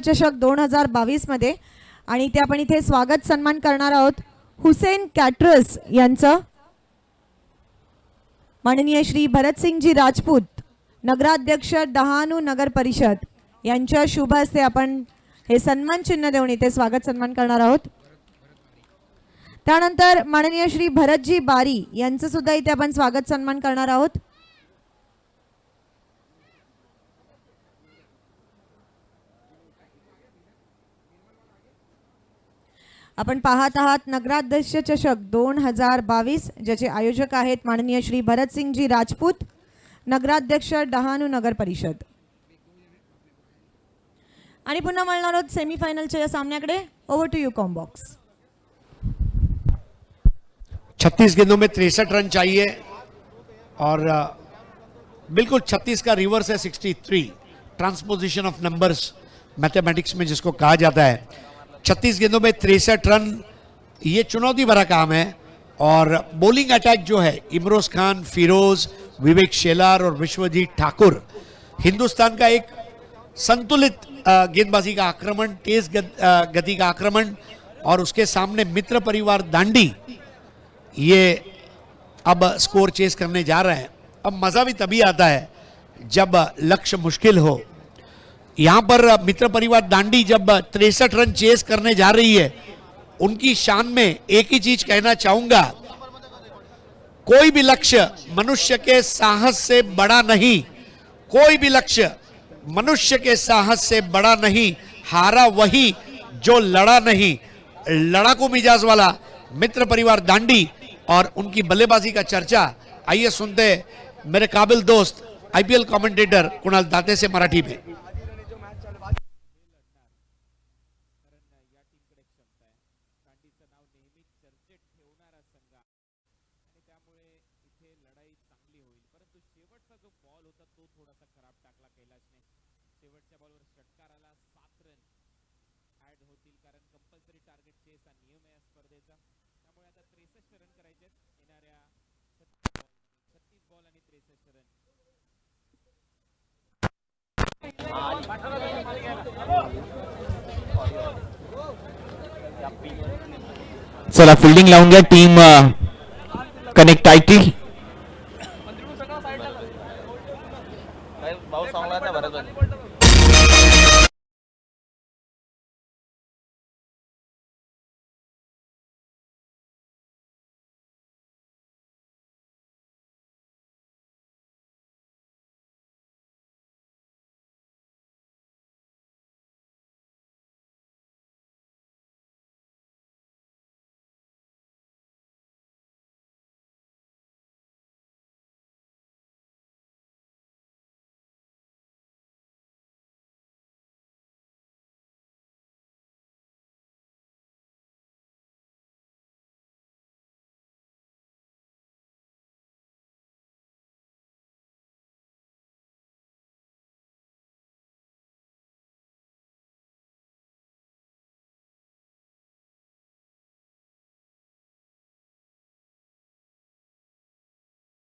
चषक 2022 मध्ये आणि ते आपण इथे स्वागत सन्मान करणार आहोत हुसेन कॅटरस यांचं. माननीय श्री भरतसिंगजी राजपूत नगराध्यक्ष डहाणू नगर परिषद यांच्या शुभ हस्ते आपण हे सन्मान चिन्ह देऊन इथे स्वागत सन्मान करणार आहोत. त्यानंतर माननीय श्री भरतजी बारी यांचं सुद्धा इथे आपण स्वागत सन्मान करणार आहोत. आपण पाहत आहात नगराध्यक्ष चषक 2022 ज्याचे आयोजक आहेत माननीय श्री भरतसिंगजी राजपूत नगराध्यक्ष डहाणू नगर परिषद. आणि पुन्हा मिळणार आहोत सेमीफायनलच्या या सामन्याकडे. Over to you combox. 36 गेंदों में 63 रन चाहिए और बिल्कुल 36 का रिवर्स है 63. ट्रांसपोजिशन ऑफ नंबर्स मैथमेटिक्स में जिसको कहा जाता है. 36 गेंदों में 63 रन, ये चुनौती भरा काम है. और बॉलिंग अटैक जो है इमरोज खान, फिरोज, विवेक शेलार और विश्वजीत ठाकुर, हिंदुस्तान का एक संतुलित गेंदबाजी का आक्रमण, तेज गति का आक्रमण और उसके सामने मित्र परिवार दांडी ये अब स्कोर चेस करने जा रहे हैं. अब मजा भी तभी आता है जब लक्ष्य मुश्किल हो. यहां पर मित्र परिवार दांडी जब 63 रन चेस करने जा रही है, उनकी शान में एक ही चीज कहना चाहूंगा, कोई भी लक्ष्य मनुष्य के साहस से बड़ा नहीं. कोई भी लक्ष्य मनुष्य के साहस से बड़ा नहीं. हारा वही जो लड़ा नहीं. लड़ाकू मिजाज वाला मित्र परिवार दांडी और उनकी बल्लेबाजी का चर्चा आइए सुनते मेरे काबिल दोस्त आईपीएल कमेंटेटर कुणाल दाते से मराठी में. चला फिल्डिंग लावून घ्या टीम कनेक्ट आयटी.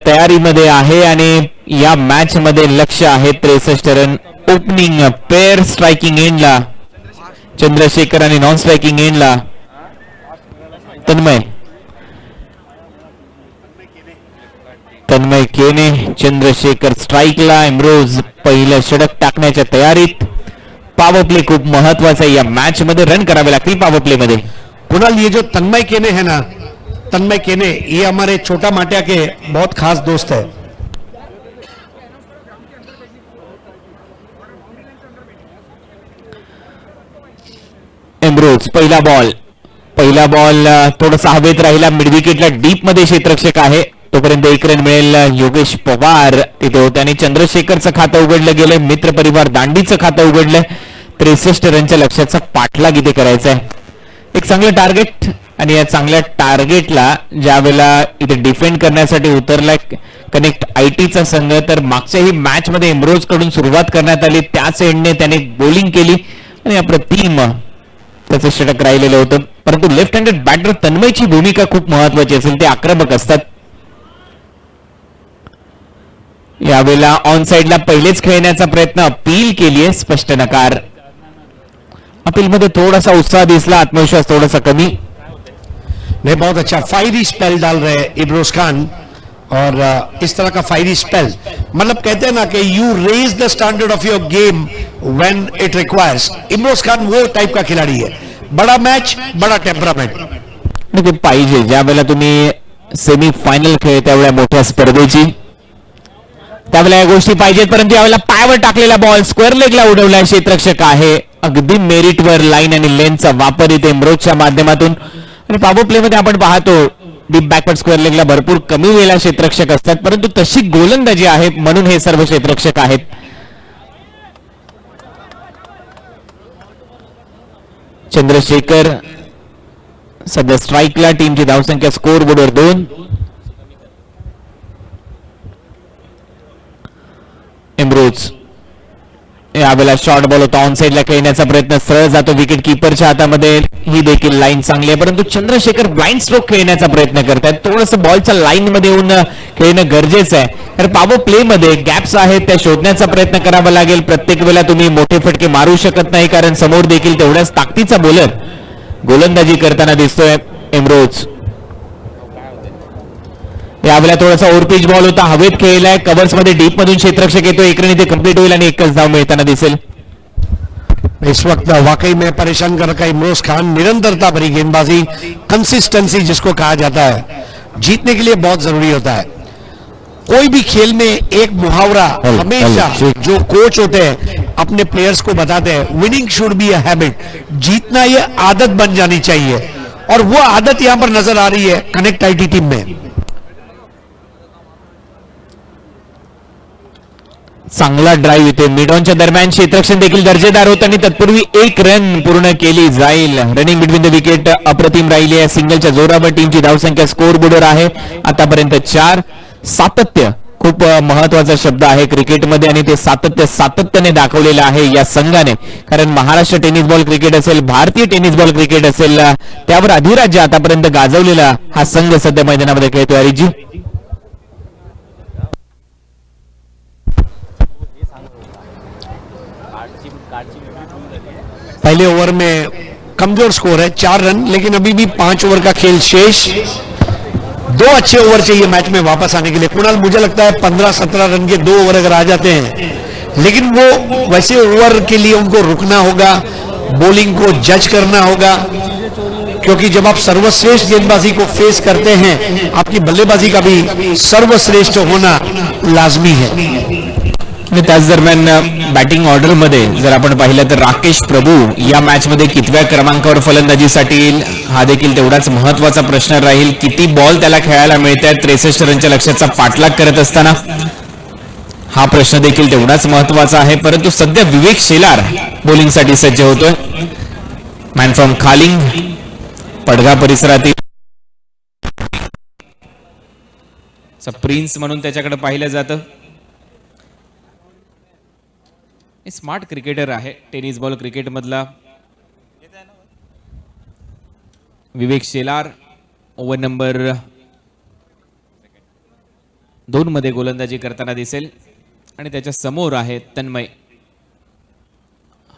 तयारीमध्ये आहे आणि या मॅच मध्ये लक्ष आहे 63 रन. ओपनिंग पेअर स्ट्रायकिंग एंडला चंद्रशेखर आणि नॉन स्ट्रायकिंग एंडला तन्मय केने. चंद्रशेखर स्ट्राईकला. इमरोज पहिलं षटक टाकण्याच्या तयारीत. पॉवर प्ले खूप महत्वाचा आहे या मॅच मध्ये. रन करावे लागतील पॉवर प्ले मध्ये. कुणाल ये जो तन्मय केने है ना, तन्मय केने ये हमारे छोटा माटिया के बहुत खास दोस्त है. इमरोज पहिला बॉल थोडासा हवेत राहिला. मिड विकेटला डीप मध्ये क्षेत्ररक्षक आहे. तोपर्यंत 1 रन मिळेल. योगेश पवार तिथे होते आणि चंद्रशेखरचं खातं उघडलं गेलंय. मित्र परिवार दांडीचं खातं उघडलंय. 63 रनच्या लक्ष्याचा पाठलाग इथे करायचा आहे. एक चांगलं टार्गेट आणि या चांगल्या टार्गेटला ज्या वेळेला इथे डिफेंड करण्यासाठी उतरलाय कनेक्ट आयटीचा संघ, तर मागच्याही मॅच मध्ये इमरोज कडून सुरुवात करण्यात आली. त्याच एंडने त्याने बॉलिंग केली आणि अप्रतिम त्याचं षटक राहिलेलं होतं. परंतु लेफ्ट हँडेड बॅटर तन्मयची भूमिका खूप महत्वाची असेल. ते आक्रमक असतात. यावेळेला ऑन साइडला पहिलेच खेळण्याचा प्रयत्न, अपील केलीये, स्पष्ट नकार. अपीलमध्ये थोडासा उत्साह दिसला, आत्मविश्वास थोडासा कमी. नहीं, बहुत अच्छा फायरी स्पेल डाल रहे हैं इब्रोज खान. और इस तरह का फायरी स्पेल मतलब कहते हैं ना कि you raise the standard of your game when it requires. इब्रोज खान वो टाइप का खिलाड़ी है. बड़ा मैच, बड़ा टेम्परामेंट. ते पाहिजे ज्या वेळेला तुम्ही सेमी फायनल खेळता एवढ्या मोठ्या स्पर्धेची, त्यावेळेला या गोष्टी पाहिजेत. परंतु यावेळेला पायावर टाकलेला बॉल स्क्वेअर लेगला उडवला क्षेत्ररक्षक आहे. अगदी मेरिटवर लाईन आणि लेनचा वापर इथे इम्रोजच्या माध्यमातून. आणि पॉवर प्ले मध्ये आपण पाहतो डीप बॅकवर्ड स्क्वेअर लेगला भरपूर कमी वेळेला क्षेत्ररक्षक असतात, परंतु तशी गोलंदाजी आहे म्हणून हे सर्व क्षेत्ररक्षक आहेत. चंद्रशेखर सध्या स्ट्राईकला. टीमची धावसंख्या स्कोर बोर्डवर 2. इम्रोज यावेळेला शॉर्ट बॉल होता, ऑन साईडला खेळण्याचा प्रयत्न सरळ जातो विकेट किपरच्या हातामध्ये. ही देखील लाईन चांगली आहे, परंतु चंद्रशेखर ब्लाइंड स्ट्रोक खेळण्याचा प्रयत्न करतात. थोडंसं बॉलच्या लाईन मध्ये येऊन खेळणं गरजेचं आहे, कारण पॉवर प्ले मध्ये गॅप्स आहेत त्या शोधण्याचा प्रयत्न करावा लागेल. प्रत्येक वेळेला तुम्ही मोठे फटके मारू शकत नाही, कारण समोर देखील तेवढ्याच ताकदीचा बॉलर गोलंदाजी करताना दिसतोय इम्रोज. यावेळेला थोडासा ओव्हरपिच बॉल होता, हवेत खेळलाय. कव्हर्स मध्ये डीप मधून क्षेत्ररक्षक येतो, एक रन इथे कंप्लीट होईल आणि एकच धाव मिळताना दिसेल. इस वक्त वाकई में परेशान कर रखा इमरोज खान. निरंतरता भरी गेंदबाजी, कंसिस्टेंसी जिसको कहा जाता है, जीतने के लिए बहुत जरूरी होता है. कोई भी खेल में एक मुहावरा हमेशा जो कोच होते हैं अपने प्लेयर्स को बताते हैं, winning should be a habit. जीतना ये आदत बन जानी चाहिए, और वो आदत यहां पर नजर आ रही है कनेक्ट आईटी टीम में. चांगला ड्राईव्ह इथे मिड ऑनच्या दरम्यान क्षेत्ररक्षण देखील दर्जेदार होतं आणि तत्पूर्वी एक रन पूर्ण केली जाईल. रनिंग बिटवीन द विकेट अप्रतिम राहिली आहे. सिंगलच्या जोरावर टीमची धावसंख्या स्कोर बोर्डवर आहे आतापर्यंत 4. सातत्य खूप महत्वाचा शब्द आहे क्रिकेटमध्ये आणि ते सातत्याने दाखवलेलं आहे या संघाने. कारण महाराष्ट्र टेनिस बॉल क्रिकेट असेल, भारतीय टेनिस बॉल क्रिकेट असेल, त्यावर अधिराज्य आतापर्यंत गाजवलेला हा संघ सध्या मैदानामध्ये खेळतोय. हरिजी पहले ओवर में कमजोर स्कोर है 4 रन, लेकिन अभी भी 5 ओवर का खेल शेष. 2 अच्छे ओवर चाहिए मैच में वापस आने के लिए. कुणाल, मुझे लगता है 15-17 रन के 2 ओवर अगर आ जाते हैं, लेकिन वो वैसे ओवर के लिए उनको रुकना होगा, बॉलिंग को जज करना होगा, क्योंकि जब आप सर्वश्रेष्ठ गेंदबाजी को फेस करते हैं, आपकी बल्लेबाजी का भी सर्वश्रेष्ठ होना लाजमी है. त्याच दरम्यान बॅटिंग ऑर्डर मध्ये जर आपण पाहिलं तर राकेश प्रभू या मॅच मध्ये कितव्या क्रमांकावर फलंदाजीसाठी येईल हा देखील तेवढाच महत्वाचा प्रश्न राहील. किती बॉल त्याला खेळायला मिळतात 63 रनच्या लक्ष्याचा पाठलाग करत असताना, हा प्रश्न देखील तेवढाच महत्वाचा आहे. परंतु सध्या विवेक शेलार बॉलिंगसाठी सज्ज होतोय. मॅन फ्रॉम खालिंग, पडघा परिसरातील प्रिन्स म्हणून त्याच्याकडे पाहिलं जातं. स्मार्ट क्रिकेटर आहे टेनिस बॉल क्रिकेट मधला विवेक शेलार. ओव्हर नंबर 2 मध्ये गोलंदाजी करताना दिसेल आणि त्याच्या समोर आहे तन्मय.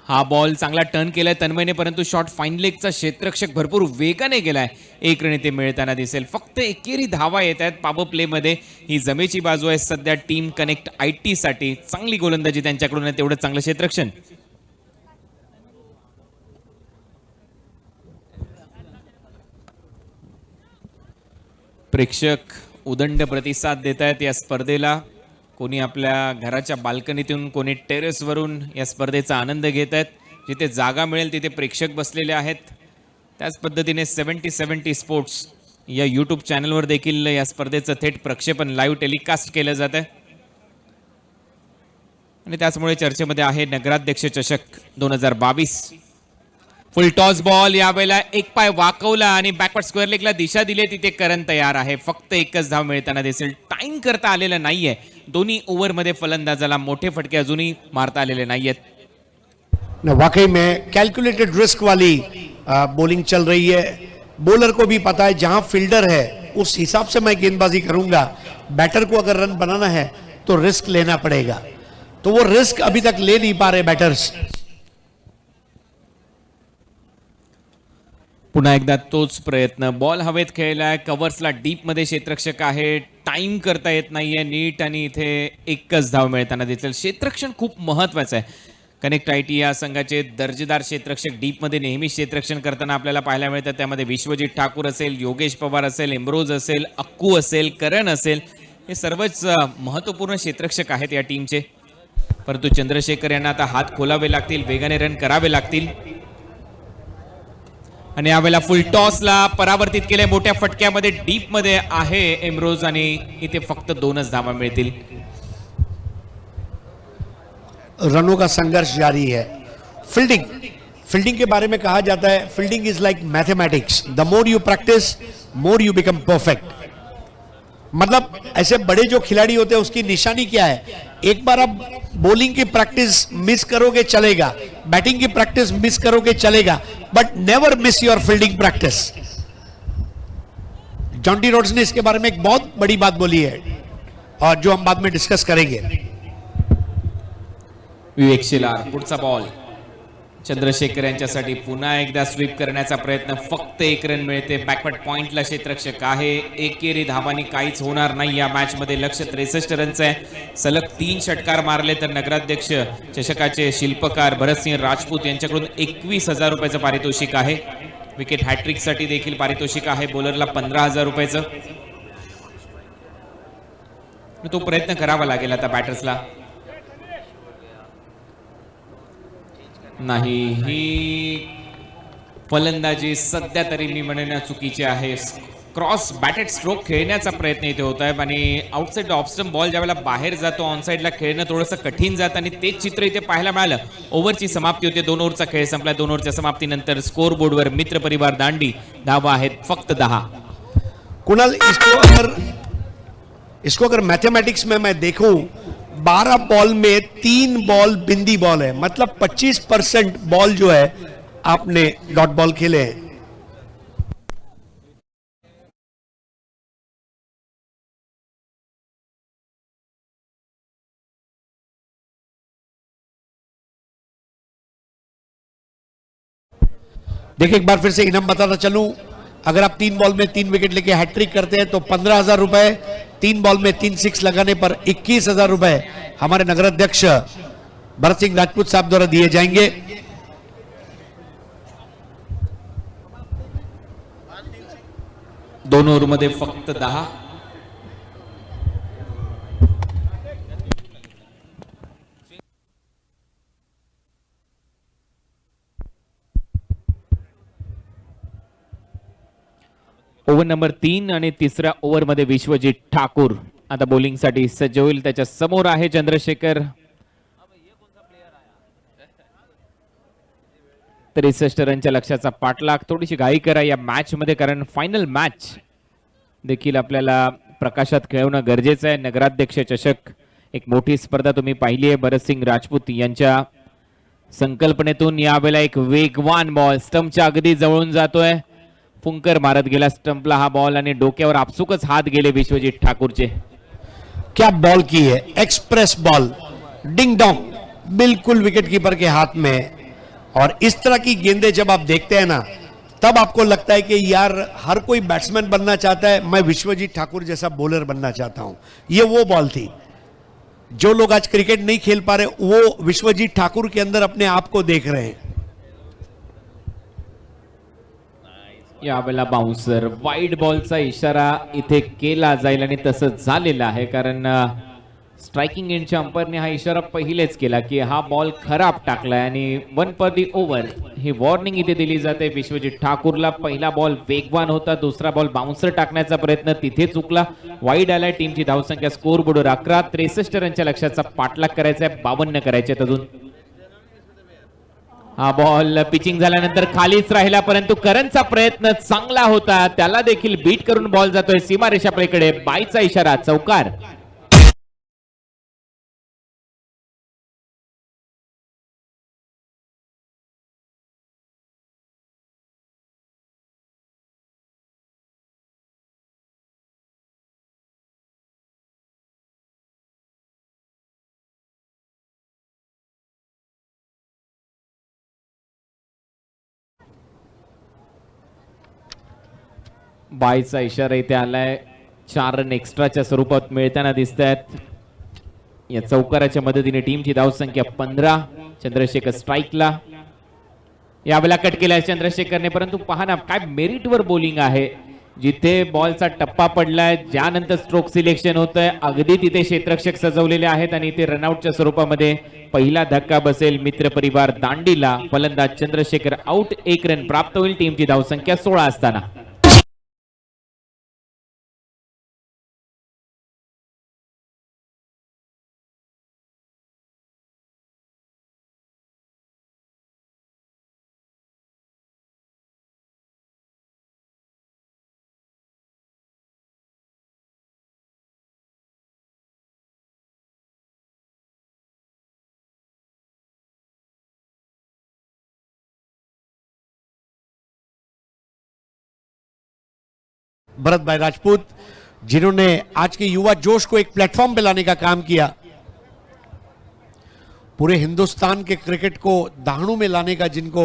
हा बॉल चांगला टर्न केलाय तन्मयने, परंतु शॉट फाईन लेगचा क्षेत्ररक्षक भरपूर वेगाने गेलाय. 1 रन इथे मिळताना दिसेल. फक्त एकेरी धावा येत आहेत पॉवर प्ले मध्ये. ही जमेची बाजू आहे सध्या टीम कनेक्ट आयटी साठी. चांगली गोलंदाजी त्यांच्याकडून आहे, तेवढं चांगलं क्षेत्ररक्षण. प्रेक्षक उदंड प्रतिसाद देत आहेत या स्पर्धेला. कोणी आपल्या घराच्या बाल्कनीतून, कोणी टेरेसवरून या स्पर्धेचा आनंद घेत आहेत. जिथे जागा मिळेल तिथे प्रेक्षक बसलेले आहेत. त्याच पद्धतीने 70-70 स्पोर्ट्स या यूट्यूब चॅनलवर देखील या स्पर्धेचं थेट प्रक्षेपण लाईव्ह टेलिकास्ट केलं जात आहे. आणि त्याचमुळे चर्चेमध्ये आहे नगराध्यक्ष चषक 2022. फुल टॉस बॉल यावेळेला एक पाय वाकवला आणि बॅकवर्ड स्क्वेअर लेगला दिशा दिली. तिथे करण तयार आहे. फक्त एकच धाव मिळताना दिसेल. टाइम करता आलेलं नाहीये. दोन्ही ओव्हर मध्ये फलंदाजाला मोठे फटके अजूनही मारता आलेले नाहीयेत. वाकई में कैलकुलेटेड रिस्क वाली बॉलिंग चल रही है. बॉलर को भी पता है जहां फील्डर है उस हिसाब से मैं गेंदबाजी करूंगा. बैटर को अगर रन बनाना है तो रिस्क लेना पड़ेगा, तो वो रिस्क अभी तक ले नहीं पा रहे बैटर्स. पुन्हा एकदा तोच प्रयत्न, बॉल हवेत खेळलाय, कव्हर्सला डीप मध्ये क्षेत्ररक्षक आहे, टाइम करता येत नाहीये नीट आणि इथे एकच धाव मिळताना दिसेल. क्षेत्ररक्षण खूप महत्वाचं आहे. कनेक्ट या संघाचे दर्जेदार क्षेत्ररक्षक डीपमध्ये नेहमी क्षेत्ररक्षण करताना आपल्याला पाहायला मिळतं. त्यामध्ये विश्वजित ठाकूर असेल, योगेश पवार असेल, इम्रोज असेल, अक्कू असेल, करण असेल, हे सर्वच महत्त्वपूर्ण क्षेत्ररक्षक आहेत या टीमचे. परंतु चंद्रशेखर यांना आता हात खोलावे लागतील, वेगाने रन करावे लागतील. आणि यावेळेला फुल टॉसला परावर्तित केले, मोठ्या फटक्यामध्ये डीप मध्ये आहे इम्रोज आणि इथे फक्त 2च धावा मिळतील. रनों का संघर्ष जारी है. फील्डिंग के बारे में कहा जाता है, fielding is like mathematics, the more you practice more you become perfect. मतलब ऐसे बड़े जो खिलाड़ी होते हैं उसकी निशानी क्या है, एक बार आप बॉलिंग की प्रैक्टिस मिस करोगे चलेगा, बैटिंग की प्रैक्टिस मिस करोगे चलेगा, but never miss your fielding practice. Jonty Rhodes ने इसके बारे में एक बहुत बड़ी बात बोली है और जो हम बाद में डिस्कस करेंगे. विवेक शेलार पुढचा बॉल चंद्रशेखर यांच्यासाठी पुन्हा एकदा स्वीप करण्याचा प्रयत्न, फक्त 1 रन मिळते. बॅकवर्ड पॉइंटला क्षेत्ररक्षक आहे, एकेरी धावांनी काहीच होणार नाही या मॅच मध्ये. लक्ष्य 63 रनचं आहे. सलग 3 षटकार मारले तर नगराध्यक्ष चषकाचे शिल्पकार भरतसिंह राजपूत यांच्याकडून 21,000 रुपयाचं पारितोषिक आहे. विकेट हॅट्रिक साठी देखील पारितोषिक आहे, बॉलरला 15,000 रुपयाचं. तो प्रयत्न करावा लागेल आता बॅटर्सला. नाही, ही फलंदाजी सध्या तरी मी म्हणेन चुकीची आहे. क्रॉस बॅटेड स्ट्रोक खेळण्याचा प्रयत्न इथे होत आहे आणि आउटसाइड ऑफ स्टंप बॉल ज्यावेळेला बाहेर जातो ऑन साइडला खेळणं थोडंसं कठीण जातं आणि तेच चित्र इथे पाहायला मिळालं. ओव्हरची समाप्ती होते, 2 ओव्हरचा खेळ संपला. 2 ओव्हरच्या समाप्तीनंतर स्कोर बोर्डवर मित्र परिवार दांडी धावा आहेत फक्त 10. कुणाल, इसको अगर मैथमेटिक्स में मैं देखूं, 12 बॉल में 3 बॉल बिंदी बॉल है, मतलब 25% बॉल जो है आपने डॉट बॉल खेले हैं. देखिए एक बार फिर से इनाम बताता चलूं, अगर आप 3 बॉल में 3 विकेट लेके हैट्रिक करते हैं तो 15,000 रुपए, 3 बॉल में 3 6 लगाने पर 21,000 रुपए हमारे नगराध्यक्ष भरत सिंह राजपूत साहब द्वारा दिए जाएंगे. दोन ओव्हर मध्ये फक्त 10. ओव्हर नंबर 3 आणि तिसऱ्या ओव्हरमध्ये विश्वजित ठाकूर आता बॉलिंगसाठी सज्ज होईल. त्याच्या समोर आहे चंद्रशेखर. 63 रनच्या लक्ष्याचा पाठलाग. थोडीशी घाई करा या मॅच मध्ये, कारण फायनल मॅच देखील आपल्याला प्रकाशात खेळवणं गरजेचं आहे. नगराध्यक्ष चषक एक मोठी स्पर्धा तुम्ही पाहिली आहे. भरतसिंग राजपूत यांच्या संकल्पनेतून यावेळेला एक वेगवान बॉल स्टंपच्या अगदी जवळून जातोय. फुंकर मारत गेला स्टंपला हा बॉल आणि डोक्यावर आपसुकच हात गेले विश्वजित ठाकूरचे. क्या बॉल की है, एक्सप्रेस बॉल, डिंग डोंग, बिल्कुल विकेट कीपर के हाथ में. और इस तरह की गेंदें जब आप देखते हैं ना, तब आपको लगता है कि यार हर कोई बैट्समैन बनना चाहता है, मैं विश्वजीत ठाकुर जैसा बॉलर बनना चाहता हूं. ये वो बॉल थी. जो लोग आज क्रिकेट नहीं खेल पा रहे वो विश्वजीत ठाकुर के अंदर अपने आप को देख रहे हैं. यावेळेला बाउन्सर, वाईड बॉलचा इशारा इथे केला जाईल आणि तसंच झालेलं आहे, कारण स्ट्रायकिंग एंडच्या अंपायरने हा इशारा पहिलेच केला की हा बॉल खराब टाकलाय आणि 1 पर दी ओव्हर ही वॉर्निंग इथे दिली जाते विश्वजित ठाकूरला. पहिला बॉल वेगवान होता, दुसरा बॉल बाउन्सर टाकण्याचा प्रयत्न तिथे चुकला. वाईड आलाय. टीमची धावसंख्या स्कोर बोर्डवर 11. 63 रनच्या लक्ष्याचा पाठलाग करायचा आहे, 52 करायचे आहेत अजून. हा बॉल पिचिंग झाल्यानंतर खालीच राहिला, परंतु करणचा प्रयत्न चांगला होता, त्याला देखील बीट करून बॉल जातोय सीमारेषा पलीकडे. बायचा इशारा, चौकार. बायचा इशारा इथे आलाय. 4 रन एक्स्ट्राच्या स्वरूपात मिळताना दिसत आहेत. या चौकाराच्या मदतीने टीमची धावसंख्या 15. चंद्रशेखर स्ट्राईकला. यावेळेला कट केलाय चंद्रशेखरने, परंतु पहा ना काय मेरिटवर बॉलिंग आहे. जिथे बॉलचा टप्पा पडलाय, ज्यानंतर स्ट्रोक सिलेक्शन होतंय, अगदी तिथे क्षेत्ररक्षक सजवलेले आहेत आणि इथे रनआउटच्या स्वरूपामध्ये पहिला धक्का बसेल मित्र परिवार दांडीला. फलंदाज चंद्रशेखर आउट. 1 रन प्राप्त होईल. टीमची धावसंख्या 16 असताना. भरत भाई राजपूत, जिन्होंने आज के युवा जोश को एक प्लेटफॉर्म पे लाने का काम किया, पूरे हिंदुस्तान के क्रिकेट को दाहनों में लाने का जिनको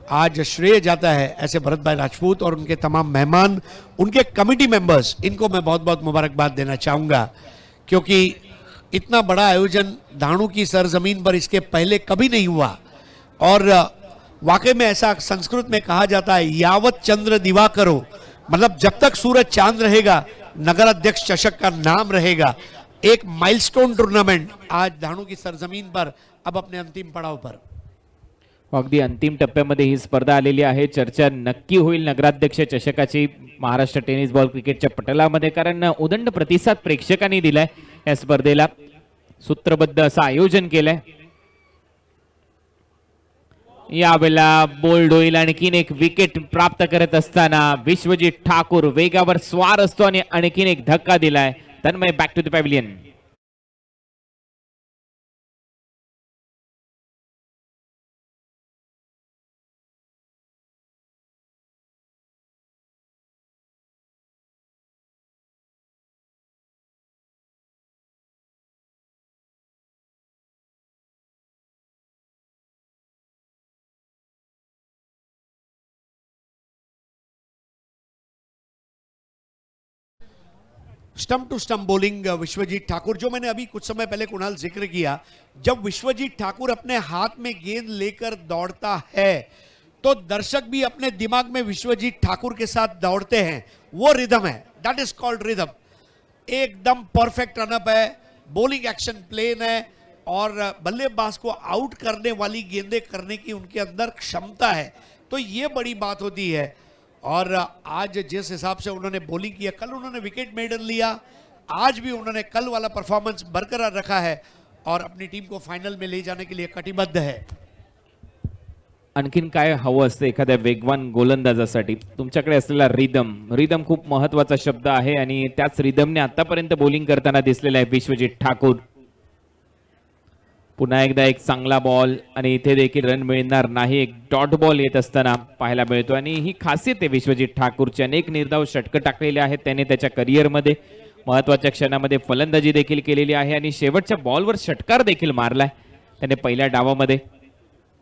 आज श्रेय जाता है, ऐसे भरत भाई राजपूत और उनके तमाम मेहमान, उनके कमिटी मेंबर्स, इनको मैं बहुत बहुत मुबारकबाद देना चाहूंगा, क्योंकि इतना बड़ा आयोजन दाहनों की सरजमीन पर इसके पहले कभी नहीं हुआ। और वाकई में ऐसा संस्कृत में कहा जाता है, यावत चंद्र दिवा करो, मतलब जब तक सूरज चांद रहेगा नगर अध्यक्ष चषक का नाम रहेगा। एक माइलस्टोन टूर्नामेंट आज दाहनू की सरजमीन पर अब अपने अंतिम पड़ाव पर। अगदी अंतिम टप्प्यामध्ये ही स्पर्धा आलेली आहे. चर्चा नक्की होईल नगराध्यक्ष चषकाची महाराष्ट्र टेनिस बॉल क्रिकेटच्या पटलामध्ये, कारण उदंड प्रतिसाद प्रेक्षकांनी दिलाय या स्पर्धेला. सूत्रबद्ध असं आयोजन केलंय. यावेळेला बोल्ड होईल. आणखीन एक विकेट प्राप्त करत असताना विश्वजित ठाकूर वेगावर स्वार असतो आणि आणखीन एक धक्का दिलाय. Tanmay back to the pavilion. Stump to stump bowling Vishwajit Thakur, जो मैंने अभी कुछ समय पहले कुणाल जिक्र किया, जब विश्वजीत ठाकुर अपने हाथ में गेंद लेकर दौड़ता है तो दर्शक भी अपने दिमाग में विश्वजीत ठाकुर के साथ दौड़ते हैं. वो रिदम है, दैट इज कॉल्ड रिदम. एकदम परफेक्ट रनअप है, बॉलिंग एक्शन प्लेन है और बल्लेबाज को आउट करने वाली गेंदें करने की उनके अंदर क्षमता है. तो ये बड़ी बात होती है. और आज जिस हिसाब से उन्होंने बॉलिंग किया, कल उन्होंने विकेट मेडल लिया, आज भी उन्होंने कल वाला परफॉर्मेंस बरकरार रखा है और अपनी टीम को फाइनल में ले जाने के लिए कटिबद्ध है. आणखीन काय हवं असतं एखाद्या वेगवान गोलंदाजासाठी? तुमच्याकडे असलेला रिदम. रिदम खूप महत्वाचा शब्द आहे आणि त्याच रिदमने आतापर्यंत बॉलिंग करताना दिसलेला आहे विश्वजित ठाकूर. पुन्हा एकदा एक चांगला बॉल आणि इथे देखील रन मिळणार नाही. एक डॉट बॉल येत असताना पाहायला मिळतो आणि ही खासियत आहे विश्वजित ठाकूरची. अनेक निर्धाव षटकं टाकलेले आहेत त्याने त्याच्या करिअरमध्ये. महत्वाच्या क्षणामध्ये फलंदाजी देखील केलेली आहे आणि शेवटच्या बॉलवर षटकार देखील मारलाय त्याने पहिल्या डावामध्ये.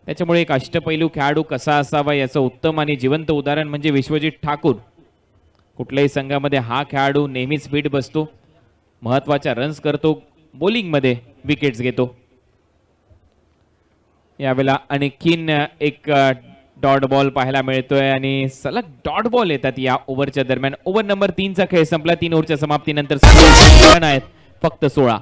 त्याच्यामुळे एक अष्टपैलू खेळाडू कसा असावा याचं उत्तम आणि जिवंत उदाहरण म्हणजे विश्वजित ठाकूर. कुठल्याही संघामध्ये हा खेळाडू नेहमीच फिट बसतो, महत्वाच्या रन्स करतो, बॉलिंगमध्ये विकेट्स घेतो. यावेळेला आणखीन एक डॉट बॉल पाहायला मिळतोय आणि सलग डॉट बॉल येतात या ओव्हरच्या दरम्यान. ओव्हर नंबर 3चा खेळ संपला. 3 ओव्हरच्या समाप्तीनंतर रन आहेत फक्त 16.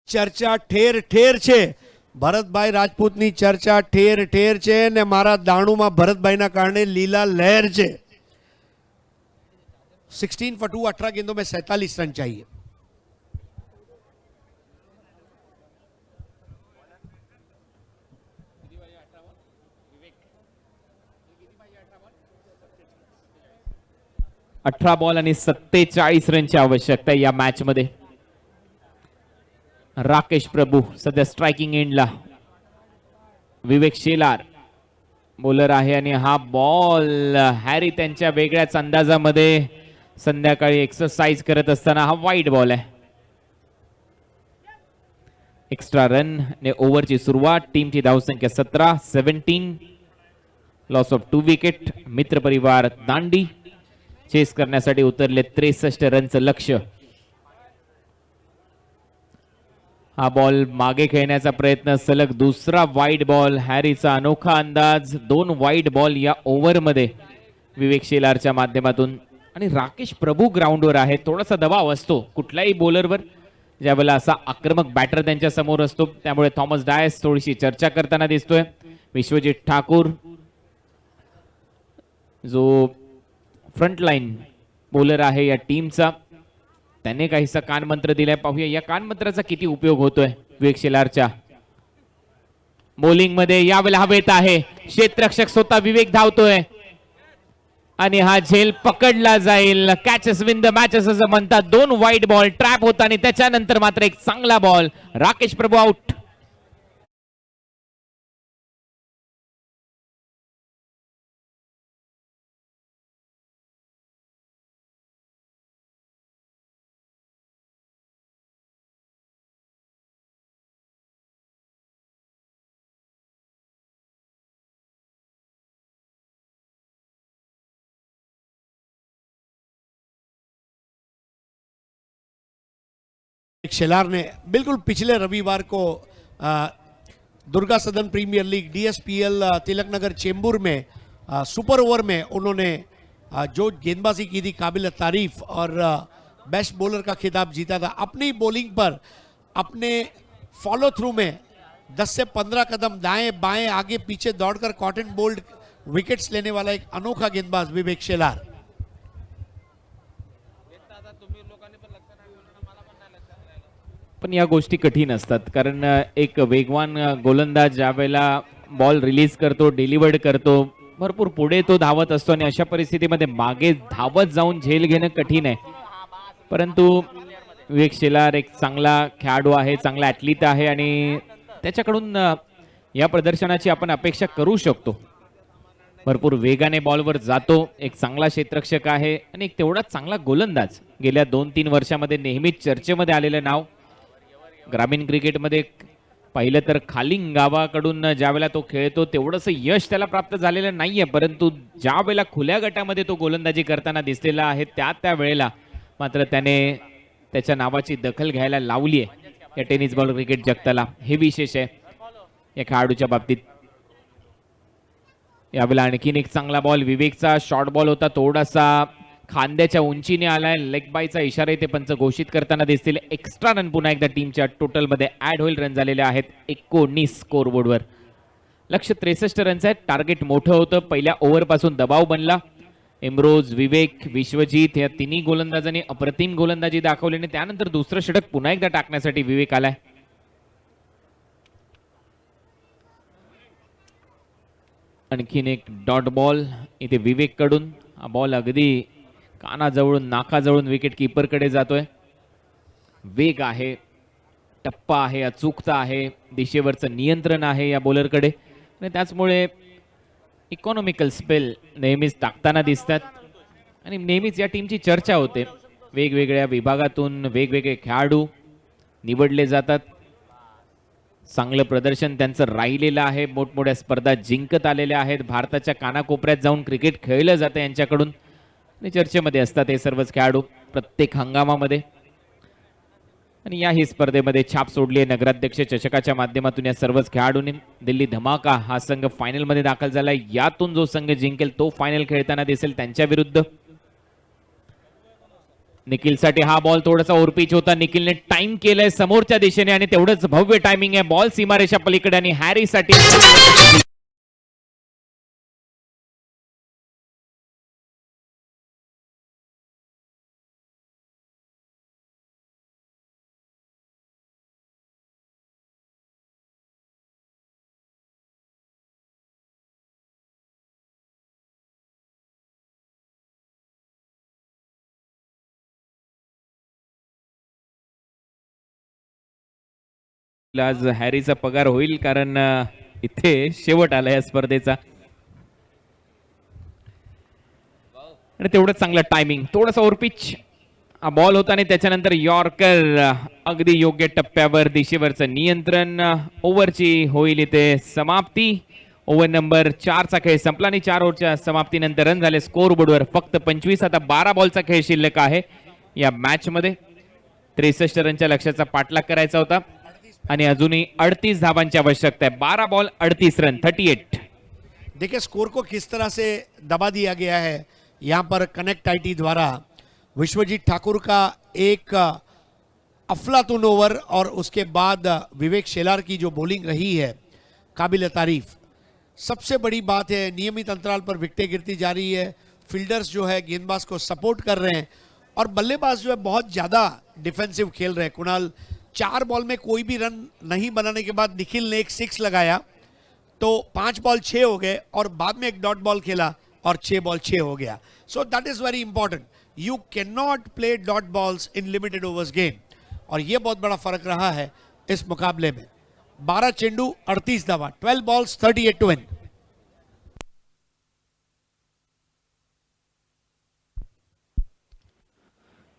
चर्चा ठेर ठेर છે. ભરતભાઈ રાજપૂતની ચર્ચા ઠેર ઠેર છે ને મારા દાણુમાં ભરતભાઈના કારણે લીલા લહેર છે. 16 for 2, 18 गेंदों में 47 रन चाहिए. 18 बॉल आणि 47 रनची आवश्यकता आहे या मॅच मध्ये. राकेश प्रभू सध्या स्ट्रायकिंग एंडला. विवेक शेलार बॉलर आहे आणि हा बॉल हॅरी त्यांच्या वेगळ्याच अंदाजामध्ये संध्याकाळी एक्सरसाइज करत असताना हा वाईड बॉल आहे. एक्स्ट्रा रन ने ओव्हरची सुरुवात. टीमची धावसंख्या 17 लॉस ऑफ 2 विकेट. मित्र परिवार दांडी चेस करण्यासाठी उतरले 63 रनचं लक्ष्य. हा बॉल मागे खेळण्याचा प्रयत्न. सलग दुसरा वाईड बॉल. हॅरीचा अनोखा अंदाज. 2 वाईड बॉल या ओव्हरमध्ये विवेक शेलारच्या माध्यमातून. आणि राकेश प्रभू ग्राउंडवर आहे. थोडासा दबाव असतो कुठल्याही बॉलरवर ज्यावेळेला असा आक्रमक बॅटर त्यांच्या समोर असतो. त्यामुळे थॉमस डायस थोडीशी चर्चा करताना दिसतोय. विश्वजित ठाकूर जो फ्रंटलाईन बॉलर आहे या टीमचा, त्याने काहीसा कानमंत्र दिलाय. पाहूया या कानमंत्राचा किती उपयोग होतोय विवेक शेलारच्या बॉलिंग मध्ये. यावेळेला हवेत आहे क्षेत्ररक्षक स्वतः विवेक धावतोय आणि हा झेल पकडला जाईल. कॅचेस विन द मॅचेस असं म्हणतात. 2 वाईड बॉल ट्रॅप होता आणि त्याच्यानंतर मात्र एक चांगला बॉल. राकेश प्रभू आउट. शेलार ने बिल्कुल पिछले रविवार को दुर्गा सदन premiere league DSPL Tilak Nagar Chembur में सुपर ओवर में उन्होंने जो गेंदबाजी की थी काबिल तारीफ और बेस्ट बॉलर का खिताब जीता था. अपनी बॉलिंग पर अपने फॉलो थ्रू में 10 से 15 कदम दाएं बाएं आगे पीछे दौड़कर कॉटन बोल्ड विकेट्स लेने वाला एक अनोखा गेंदबाज विवेक शेलार. पण या गोष्टी कठीण असतात कारण एक वेगवान गोलंदाज ज्यावेळेला बॉल रिलीज करतो, डिलिव्हर्ड करतो, भरपूर पुढे तो धावत असतो आणि अशा परिस्थितीमध्ये मागे धावत जाऊन झेल घेणं कठीण आहे. परंतु विवेक शेलार एक चांगला खेळाडू आहे, चांगला ॲथलीट आहे आणि त्याच्याकडून या प्रदर्शनाची आपण अपेक्षा करू शकतो. भरपूर वेगाने बॉलवर जातो, एक चांगला क्षेत्ररक्षक आहे आणि एक तेवढाच चांगला गोलंदाज. गेल्या 2-3 वर्षामध्ये नेहमीच चर्चेमध्ये आलेलं नाव. ग्रामीण क्रिकेटमध्ये पाहिलं तर खालिंग गावाकडून ज्यावेळेला तो खेळतो तेवढंसं यश त्याला प्राप्त झालेलं नाहीये, परंतु ज्या वेळेला खुल्या गटामध्ये तो गोलंदाजी करताना दिसलेला आहे त्या वेळेला मात्र त्याने त्याच्या नावाची दखल घ्यायला लावली आहे या टेनिस बॉल क्रिकेट जगताला. हे विशेष आहे या खेळाडूच्या बाबतीत. यावेळेला आणखीन एक चांगला बॉल. विवेकचा शॉर्ट बॉल होता, थोडासा खांद्याच्या उंचीने आलाय. लेग बायचा इशारा इथे पंच घोषित करताना दिसतील. एक्स्ट्रा रन पुन्हा एकदा टीमच्या टोटल मध्ये ऍड होईल. रन झालेले आहेत 19 स्कोरबोर्डवर. लक्ष्य 63 रनचं आहे. टार्गेट मोठं होतं. पहिल्या ओव्हर पासून दबाव बनला. इम्रोज, विवेक, विश्वजित या तिन्ही गोलंदाजांनी अप्रतिम गोलंदाजी दाखवली आणि त्यानंतर दुसरं षटक पुन्हा एकदा टाकण्यासाठी विवेक आलाय. आणखीन एक डॉट बॉल इथे विवेक कडून. हा बॉल अगदी कानाजवळून नाकाजवळून विकेट कीपर कडे जातोय. वेग आहे, टप्पा आहे, अचूकता आहे, दिशेवरचं नियंत्रण आहे या बॉलरकडे आणि त्याचमुळे इकॉनॉमिकल स्पेल नेहमीच टाकताना दिसतात आणि नेहमीच या टीमची चर्चा होते. वेगवेगळ्या विभागातून वेगवेगळे खेळाडू निवडले जातात. चांगलं प्रदर्शन त्यांचं राहिलेलं आहे. मोठमोठ्या स्पर्धा जिंकत आलेल्या आहेत. भारताच्या कानाकोपऱ्यात जाऊन क्रिकेट खेळलं जातं यांच्याकडून आणि चर्चेमध्ये असतात हे सर्वच खेळाडू प्रत्येक हंगामामध्ये. आणि याही स्पर्धेमध्ये छाप सोडली आहे नगराध्यक्ष चषकाच्या माध्यमातून या सर्वच खेळाडूंनी. दिल्ली धमाका हा संघ फायनलमध्ये दाखल झालाय. यातून जो संघ जिंकेल तो फायनल खेळताना दिसेल त्यांच्या विरुद्ध. निखिलसाठी हा बॉल थोडासा ओव्हरपिच होता. निखिलने टाइम केलंय समोरच्या दिशेने आणि तेवढंच भव्य टायमिंग आहे. बॉल सीमारेषा पलीकडे आणि हॅरीसाठी आज हॅरीचा पगार होईल कारण इथे शेवट आला या स्पर्धेचा. आणि तेवढंच चांगलं टायमिंग, थोडंसं ओव्हरपिच हा बॉल होता आणि त्याच्यानंतर यॉर्कर अगदी योग्य टप्प्यावर, दिशेवरचं नियंत्रण. ओव्हरची होईल इथे समाप्ती. ओव्हर नंबर 4 चा खेळ संपला आणि 4 ओव्हरच्या समाप्तीनंतर रन झाले स्कोर बोर्डवर फक्त 25. आता 12 बॉलचा खेळ शिल्लक आहे या मॅच मध्ये. 63 रनच्या लक्ष्याचा पाठलाग करायचा होता आणि अजूनही 38 धावांची आवश्यकता आहे. 12 बॉल 38 रन 38. देखिए स्कोर को किस तरह से दबा दिया गया है यहाँ पर कनेक्ट आईटी द्वारा. विश्वजीत ठाकुर का एक अफलातून ओवर और उसके बाद विवेक शेलार की जो बॉलिंग रही है काबिल तारीफ. सबसे बड़ी बात है नियमित अंतराल पर विकेटें गिरती जा रही है. फील्डर्स जो है गेंदबाज को सपोर्ट कर रहे हैं और बल्लेबाज जो है बहुत ज़्यादा डिफेंसिव खेल रहे हैं. कुणाल 4 बॉल में कोई भी रन नहीं बनाने के बाद निखिल ने एक 6 लगाया तो 5 बॉल 6 हो गए और बाद में एक डॉट बॉल खेला और 6 बॉल 6 हो गया. So that is very important. You can not play dot balls in limited overs game और ये बहुत बड़ा फर्क रहा है इस मुकाबले में. 12 चेंडू 38 धावा, 12 बॉल्स 38 टू विन.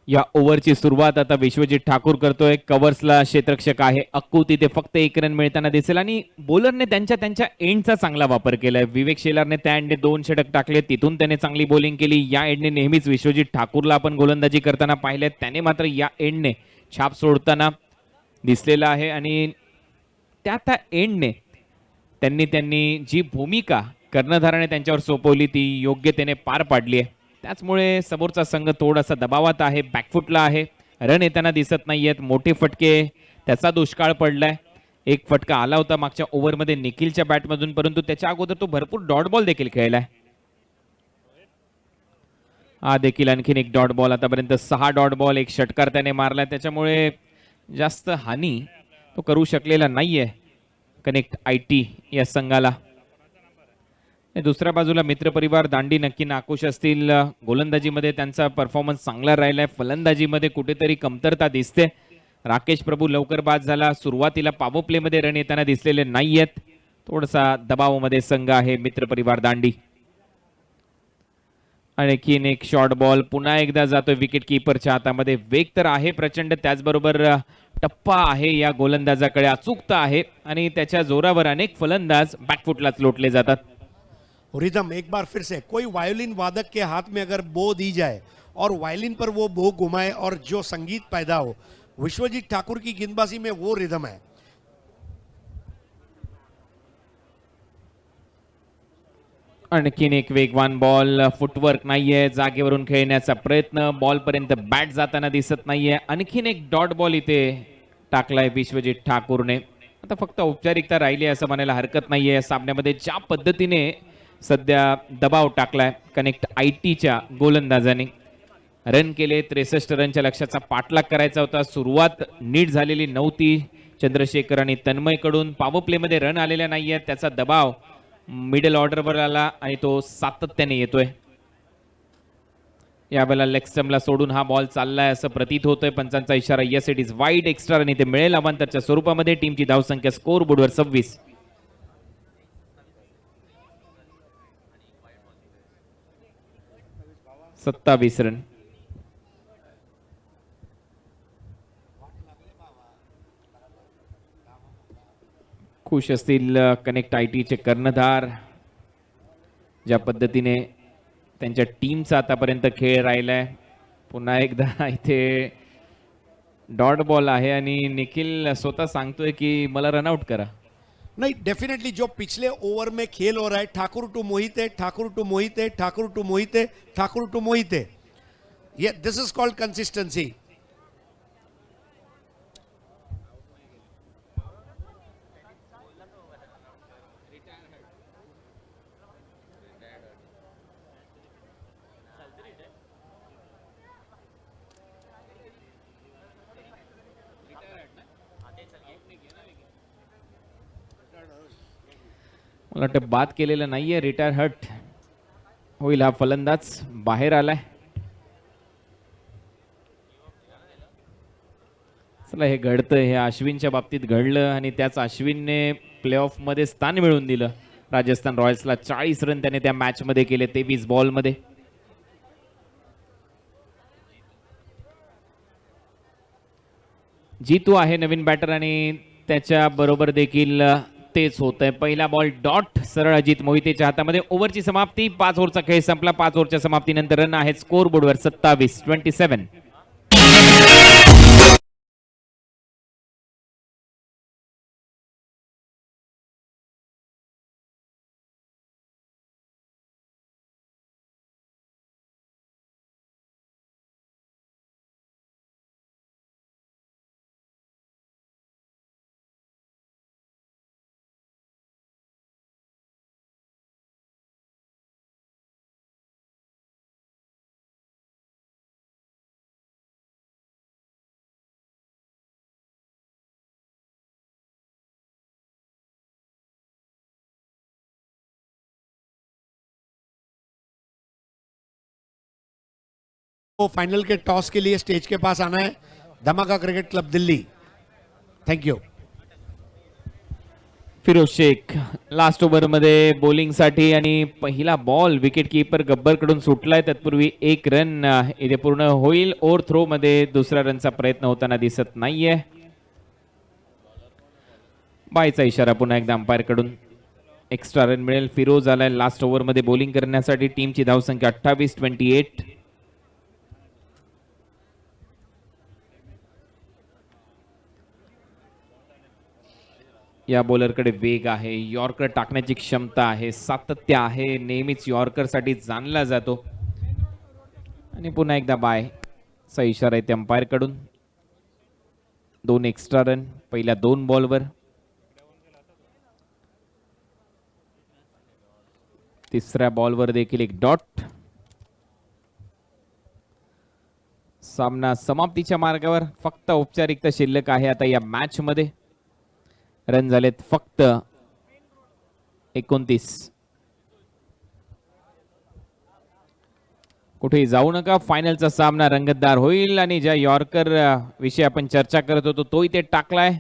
या ओव्हरची सुरुवात आता विश्वजित ठाकूर करतोय. कव्हर्सला क्षेत्ररक्षक आहे अक्कू, तिथे फक्त 1 रन मिळताना दिसेल आणि बॉलरने त्यांच्या एंडचा चांगला वापर केलाय. विवेक शेलारने त्या एंडने 2 षटक टाकले, तिथून त्याने चांगली बॉलिंग केली. या एंडने नेहमीच विश्वजित ठाकूरला आपण गोलंदाजी करताना पाहिले, त्याने मात्र या एंडने छाप सोडताना दिसलेला आहे आणि त्या एंडने त्यांनी जी भूमिका कर्णधाराने त्यांच्यावर सोपवली ती योग्यतेने पार पाडली आहे. त्याचमुळे समोरचा संघ थोडासा दबावात आहे, बॅकफुटला आहे, रन येताना दिसत नाहीयेत. मोठे फटके, त्याचा दुष्काळ पडलाय. एक फटका आला होता मागच्या ओव्हरमध्ये निखिलच्या बॅटमधून, परंतु त्याच्या अगोदर तो भरपूर डॉट बॉल देखील खेळलाय. हा देखील आणखीन एक डॉट बॉल. आतापर्यंत 6 डॉट बॉल, 1 षटकार त्याने मारलाय. त्याच्यामुळे जास्त हानी तो करू शकलेला नाहीये कनेक्ट आयटी या संघाला. दुसऱ्या बाजूला मित्रपरिवार दांडी नक्की नाखुश असतील. गोलंदाजीमध्ये त्यांचा परफॉर्मन्स चांगला राहिलाय, फलंदाजीमध्ये कुठेतरी कमतरता दिसते. राकेश प्रभू लवकर बाद झाला. सुरुवातीला पॉवर प्लेमध्ये रन येताना दिसलेले नाहीयेत. थोडासा दबावामध्ये संघ आहे मित्रपरिवार दांडी. आणखीन एक शॉर्ट बॉल पुन्हा एकदा जातोय विकेट कीपरच्या हातामध्ये. वेग तर आहे प्रचंड, त्याचबरोबर टप्पा आहे या गोलंदाजाकडे, अचूकता आहे आणि त्याच्या जोरावर अनेक फलंदाज बॅकफुटलाच लोटले जातात. रिदम एक बार फिर से, कोई वायोलिन वादक के हाथ में अगर बो दी जाए और वायलिन पर वो बो घुमाए और जो संगीत पैदा हो, विश्वजीत ठाकुर की गेंदबाजी में वो रिदम है. आणखीन एक वेगवान बॉल, फुटवर्क नाहीये, जागेवरून खेळण्याचा प्रयत्न, बॉल पर्यंत बॅट जाताना दिसत नाहीये. आणखीन एक डॉट बॉल इथे टाकलाय विश्वजीत ठाकूरने. आता फक्त औपचारिकता राहिली असं म्हणायला हरकत नाहीये. सामन्यामध्ये ज्या पद्धतीने सध्या दबाव टाकलाय कनेक्ट आयटीच्या गोलंदाजाने, रन केले, 63 रनच्या लक्ष्याचा पाठलाग करायचा होता. सुरुवात नीट झालेली नव्हती चंद्रशेखर आणि तन्मयकडून. पॉवर प्लेमध्ये रन आलेला नाहीये, त्याचा दबाव मिडल ऑर्डरवर आला आणि तो सातत्याने येतोय. यावेळेला लेग स्टंपला सोडून हा बॉल चाललाय असं प्रतीत होतोय. पंचांचा इशारा yes it is wide extra run इथे मिळेल अवांतरच्या स्वरूपामध्ये. टीमची धावसंख्या स्कोर बोर्डवर 26. सत्तावीस रन. खुश असतील कनेक्ट आयटीचे कर्णधार, ज्या पद्धतीने त्यांच्या टीमचा आतापर्यंत खेळ राहिलाय. पुन्हा एकदा इथे डॉट बॉल आहे आणि निखिल स्वतः सांगतोय की मला रनआउट करा. नहीं, डेफिनेटली जो पिछले ओवर में खेल हो रहा है, Thakur to Mohite, Thakur to Mohite, Thakur to Mohite, Thakur to Mohite, ये दिस इज कॉल्ड कंसिस्टेंसी. मला वाटतं बाद केलेलं नाहीये, रिटायर हट होईल हा फलंदाज. बाहेर आलाय. चला हे घडतं, हे अश्विनच्या बाबतीत घडलं आणि त्याच अश्विनने प्लेऑफ मध्ये स्थान मिळवून दिलं राजस्थान रॉयल्सला. 40 रन त्याने त्या मॅच मध्ये केले 23 बॉल मध्ये. जीतू आहे नवीन बॅटर आणि त्याच्या बरोबर देखील तेच होत आहे. पहिला बॉल डॉट सरळ अजित मोहितेच्या हातामध्ये. ओव्हरची समाप्ती. 5 ओव्हरचा खेळ संपला. 5 ओव्हरच्या समाप्तीनंतर रन आहेत स्कोर बोर्डवर 27-27. वो फाइनल के टॉस के लिए स्टेज के पास आना है. Dhamaka cricket club Delhi. Thank you. Firoz Shaikh last over मध्ये बॉलिंग साठी आणि पहिला बॉल विकेट कीपर गब्बर कडून सुटलाय. तत्पूर्वी 1 रन इथे पूर्ण होईल. ओव्हर थ्रो मध्ये दुसऱ्या रनचा प्रयत्न होताना दिसत नाहीये. बायचा इशारा पुन्हा एकदा अंपायर कडून. एक्स्ट्रा रन मिळेल. फिरोज आलाय लास्ट ओव्हर मध्ये बॉलिंग करण्यासाठी. टीमची धावसंख्या 28-28. या बॉलरकडे वेग आहे, यॉर्कर टाकण्याची क्षमता आहे, सातत्य आहे, नेहमीच यॉर्कर साठी जाणला जातो. आणि पुन्हा एकदा बाय चा इशारा आहे अंपायर कडून. 2 एक्स्ट्रा रन पहिल्या 2 बॉलवर. तिसऱ्या बॉलवर देखील एक डॉट. सामना समाप्तीच्या मार्गावर. फक्त औपचारिकता शिल्लक आहे आता या मॅच मध्ये. रन झालेत फक्त 29. कुठेही जाऊ नका. फायनलचा सामना रंगतदार होईल आणि ज्या यॉर्कर विषयी आपण चर्चा करत होतो तो इथे टाकलाय.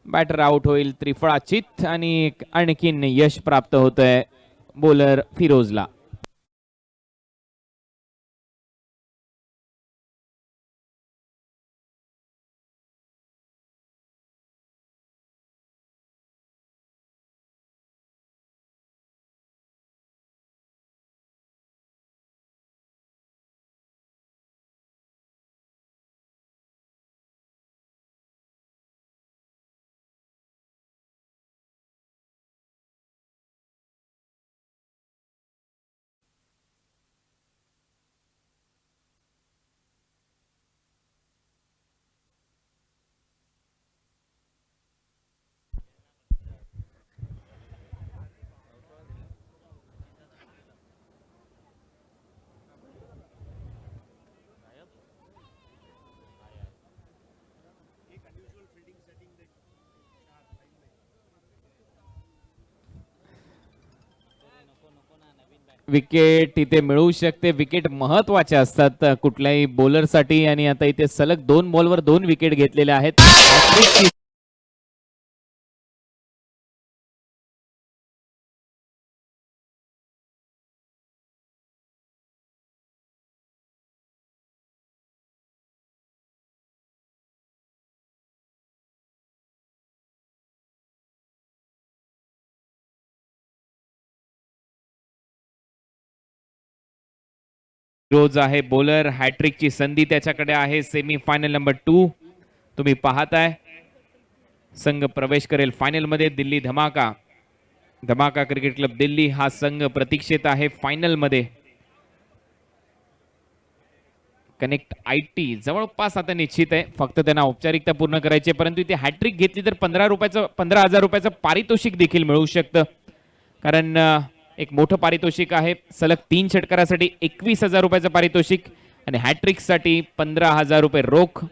बॅटर आउट होईल त्रिफळाचित आणि आणखीन यश प्राप्त होतंय बॉलर फिरोजला. विकेट इथे मिळू शकते. विकेट महत्वाचे असतात कुठल्याही बॉलरसाठी आणि आता इथे सलग 2 बॉलवर 2 विकेट घेतलेल्या आहेत. रोज आहे बॉलर. हॅट्रिकची संधी त्याच्याकडे आहे. सेमी फायनल नंबर 2 तुम्ही पाहताय. संघ प्रवेश करेल फायनल मध्ये. दिल्ली धमाका. धमाका क्रिकेट क्लब दिल्ली हा संघ प्रतीक्षेत आहे फायनल मध्ये. कनेक्ट आयटी जवळपास आता निश्चित आहे. फक्त त्यांना औपचारिकता पूर्ण करायची आहे. परंतु इथे हॅट्रिक घेतली तर 15,000 रुपयाचं पारितोषिक देखील मिळू शकतं. कारण एक मोठं पारितोषिक आहे. सलग 3 षटकारासाठी 21,000 रुपयाचं पारितोषिक आणि हॅट्रिक साठी 15,000 रुपये रोख.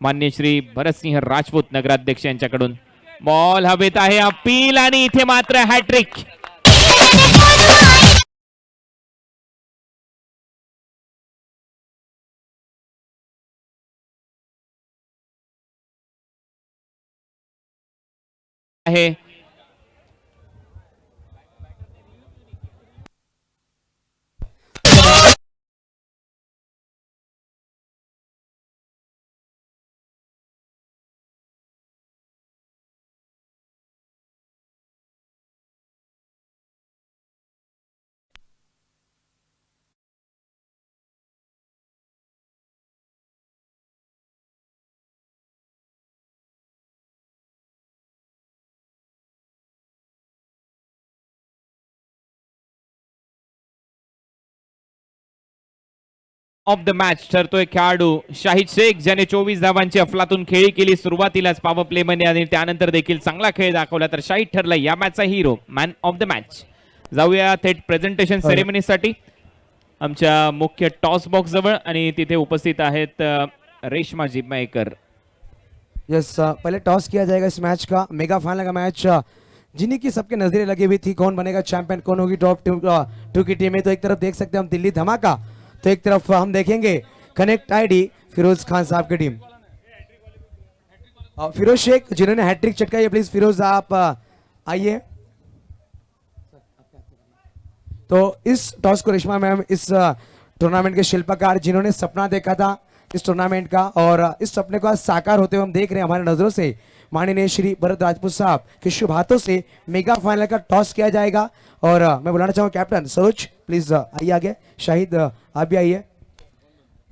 मान्य श्री भरतसिंह राजपूत नगराध्यक्ष यांच्याकडून. बॉल हवेत आहे. अपील आणि इथे मात्र हॅट्रिक. आहे. ऑफ द मॅच ठरतोय खेळाडू शाहिद शेख, ज्याने 24 धावांची अफलातून खेळी केली सुरुवातीलाच पॉवर प्ले मध्ये आणि त्यानंतर देखील चांगला खेळ दाखवला. तर शाहिद ठरला या मॅचचा हिरो, मॅन ऑफ द मॅच. जाऊया थेट प्रेझेंटेशन सेरेमनीसाठी आमच्या मुख्य टॉस बॉक्स जवळ, आणि तिथे उपस्थित आहेत रेशमा जिम्मेकर. यस, पहले टॉस किया जाएगा इस मैच का, मेगा फाइनल का मैच जिन्हीं की सबके नजरें लगी हुई थी कौन बनेगा चैंपियन, कौन होगी टॉप टू की टीम है. तो एक तरफ देख सकते हैं हम दिल्ली धमाका, तो एक तरफ हम देखेंगे कनेक्ट आईडी फिरोज खान साहब की टीम. फिरोज शेख जिन्होंने हैट्रिक चटकाई है, प्लीज फिरोज आप आइए. तो इस टॉस को रेशमा मैम इस टूर्नामेंट के शिल्पकार जिन्होंने सपना देखा था इस टूर्नामेंट का, और इस सपने को आज साकार होते हुए हम देख रहे हैं हमारे नजरों से. माननीय श्री भरत राजपूत साहब के शुभ हाथों से मेगा फाइनल का टॉस किया जाएगा. और मैं बुलाना चाहूंगा कैप्टन सरोज, प्लीज आइए आगे. शाहिद आप भी आइए.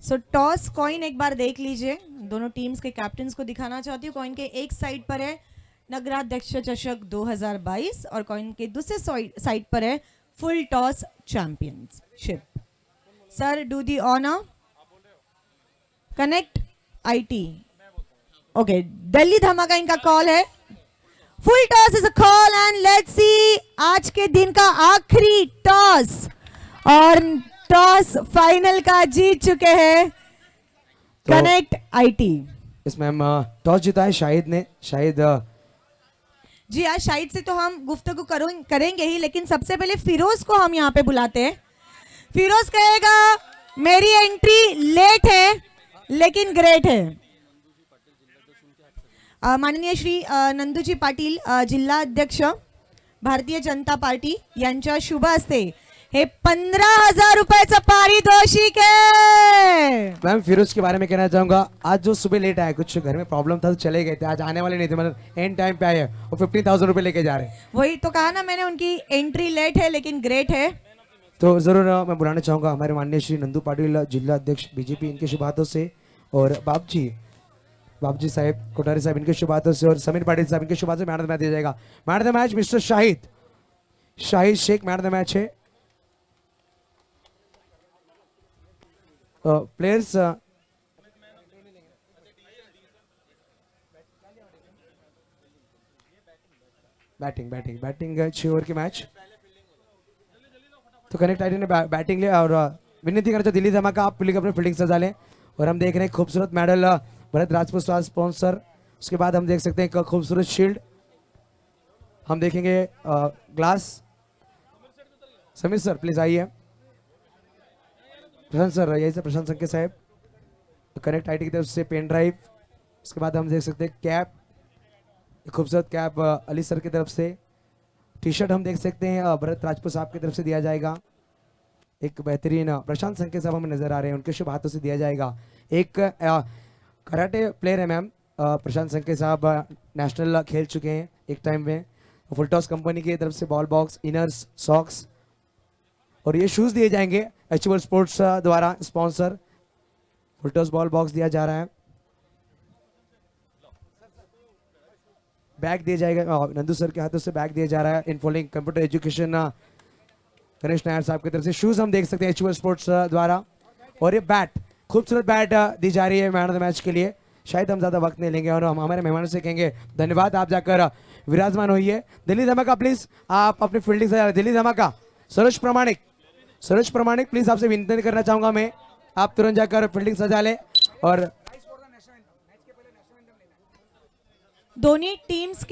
सो टॉस कॉइन एक बार देख लीजिए. दोनों टीम्स के कैप्टन्स को दिखाना चाहती हूँ. कॉइन के एक साइड पर है नगराध्यक्ष चषक 2022 और कॉइन के दूसरे साइड पर है full toss championship. Sir do the honour. Connect IT. Okay, Delhi Dhamaka इनका कॉल है. Full toss is a call and let's see आज के दिन का आखिरी टॉस, और टॉस फाइनल का जीत चुके हैं कनेक्ट आईटी. इसमें हम टॉस जीता है शाहिद ने. शाहिद जी हाँ, शाहिद से तो हम गुफ्तगू करेंगे ही, लेकिन सबसे पहले फिरोज को हम यहाँ पे बुलाते हैं. फिरोज कहेगा मेरी एंट्री लेट है लेकिन ग्रेट है. माननीय श्री नंदूजी पाटील जिल्हा अध्यक्ष भारतीय जनता पार्टी यांच्या शुभ हस्ते हे 15,000 रुपयाचं पारितोषिक है. मैम फिरोज के बारे में कहना चाहूंगा, आज जो सुबह लेट आए, कुछ घर में प्रॉब्लम था तो चले गए थे, आज आने वाले नहीं थे, मतलब एंड टाइम पे आए और 15,000 रुपए लेके जा रहे हैं. वही तो कहा ना मैंने, उनकी एंट्री लेट है लेकिन ग्रेट है. तो जरूर मैं बुलाना चाहूंगा हमारे माननीय श्री नंदू पाटिल जिला अध्यक्ष बीजेपी, इनके शुभ हाथों से, और बाबजी साहब कोठारी साहब इनके शुभ हाथों से, और समीर पाटिल साहब इनके शुभ हाथों से मैन ऑफ द मैच दिया जाएगा. Man of the match mister Shahid Shaikh man of the match है. प्लेयर्स बैटिंग 6 ओवर की मैच. तो कनेक्ट आईडी ने बैटिंग लिया, और विनती करना दिल्ली धमाका आप प्लीज अपने फील्डिंग सजा लें. और हम देख रहे हैं खूबसूरत मेडल भरत राजपूत साहब स्पॉन्सर. उसके बाद हम देख सकते हैं एक खूबसूरत शील्ड. हम देखेंगे ग्लास. समीर सर प्लीज आइए. प्रशांत सर यही से प्रशांत संकेत साहब. कनेक्ट आईटी की तरफ से पेन ड्राइव. उसके बाद हम देख सकते हैं कैप, खूबसूरत कैप अली सर की तरफ से. टी शर्ट हम देख सकते हैं भरत राजपूत साहब की तरफ से दिया जाएगा. एक बेहतरीन प्रशांत संकेत साहब हमें नजर आ रहे हैं, उनके शुभ हाथों से दिया जाएगा. एक कराटे प्लेयर है मैम प्रशांत संकेत साहब, नेशनल खेल चुके हैं एक टाइम में. फुल टॉस कंपनी की तरफ से बॉल बॉक्स, इनर्स, सॉक्स, और ये शूज दिए जाएंगे एचवर स्पोर्ट्स द्वारा sponsor. Full toss ball box दिया जा रहा है. बैग दिया जाएगा नंदू सर के हाथों से, बैग दिया जा रहा है इनफॉलिंग कंप्यूटर एजुकेशन गणेश नायर साहब की तरफ से. शूज हम देख सकते हैं एचवर स्पोर्ट्स द्वारा. और ये बैट, खूबसूरत बैट दी जा रही है मैन ऑफ द मैच के लिए. शायद हम ज्यादा वक्त नहीं लेंगे और हम हमारे मेहमानों से कहेंगे धन्यवाद, आप जाकर विराजमान होइए. दिल्ली धमाका प्लीज आप अपनी फील्डिंग से. दिल्ली धमाका सरोज प्रमाणिक प्लीज आपसे विनती करना चाहूंगा मैं, आप तुरंत जाकर फील्डिंग सजा ले. और दोनों टीम्स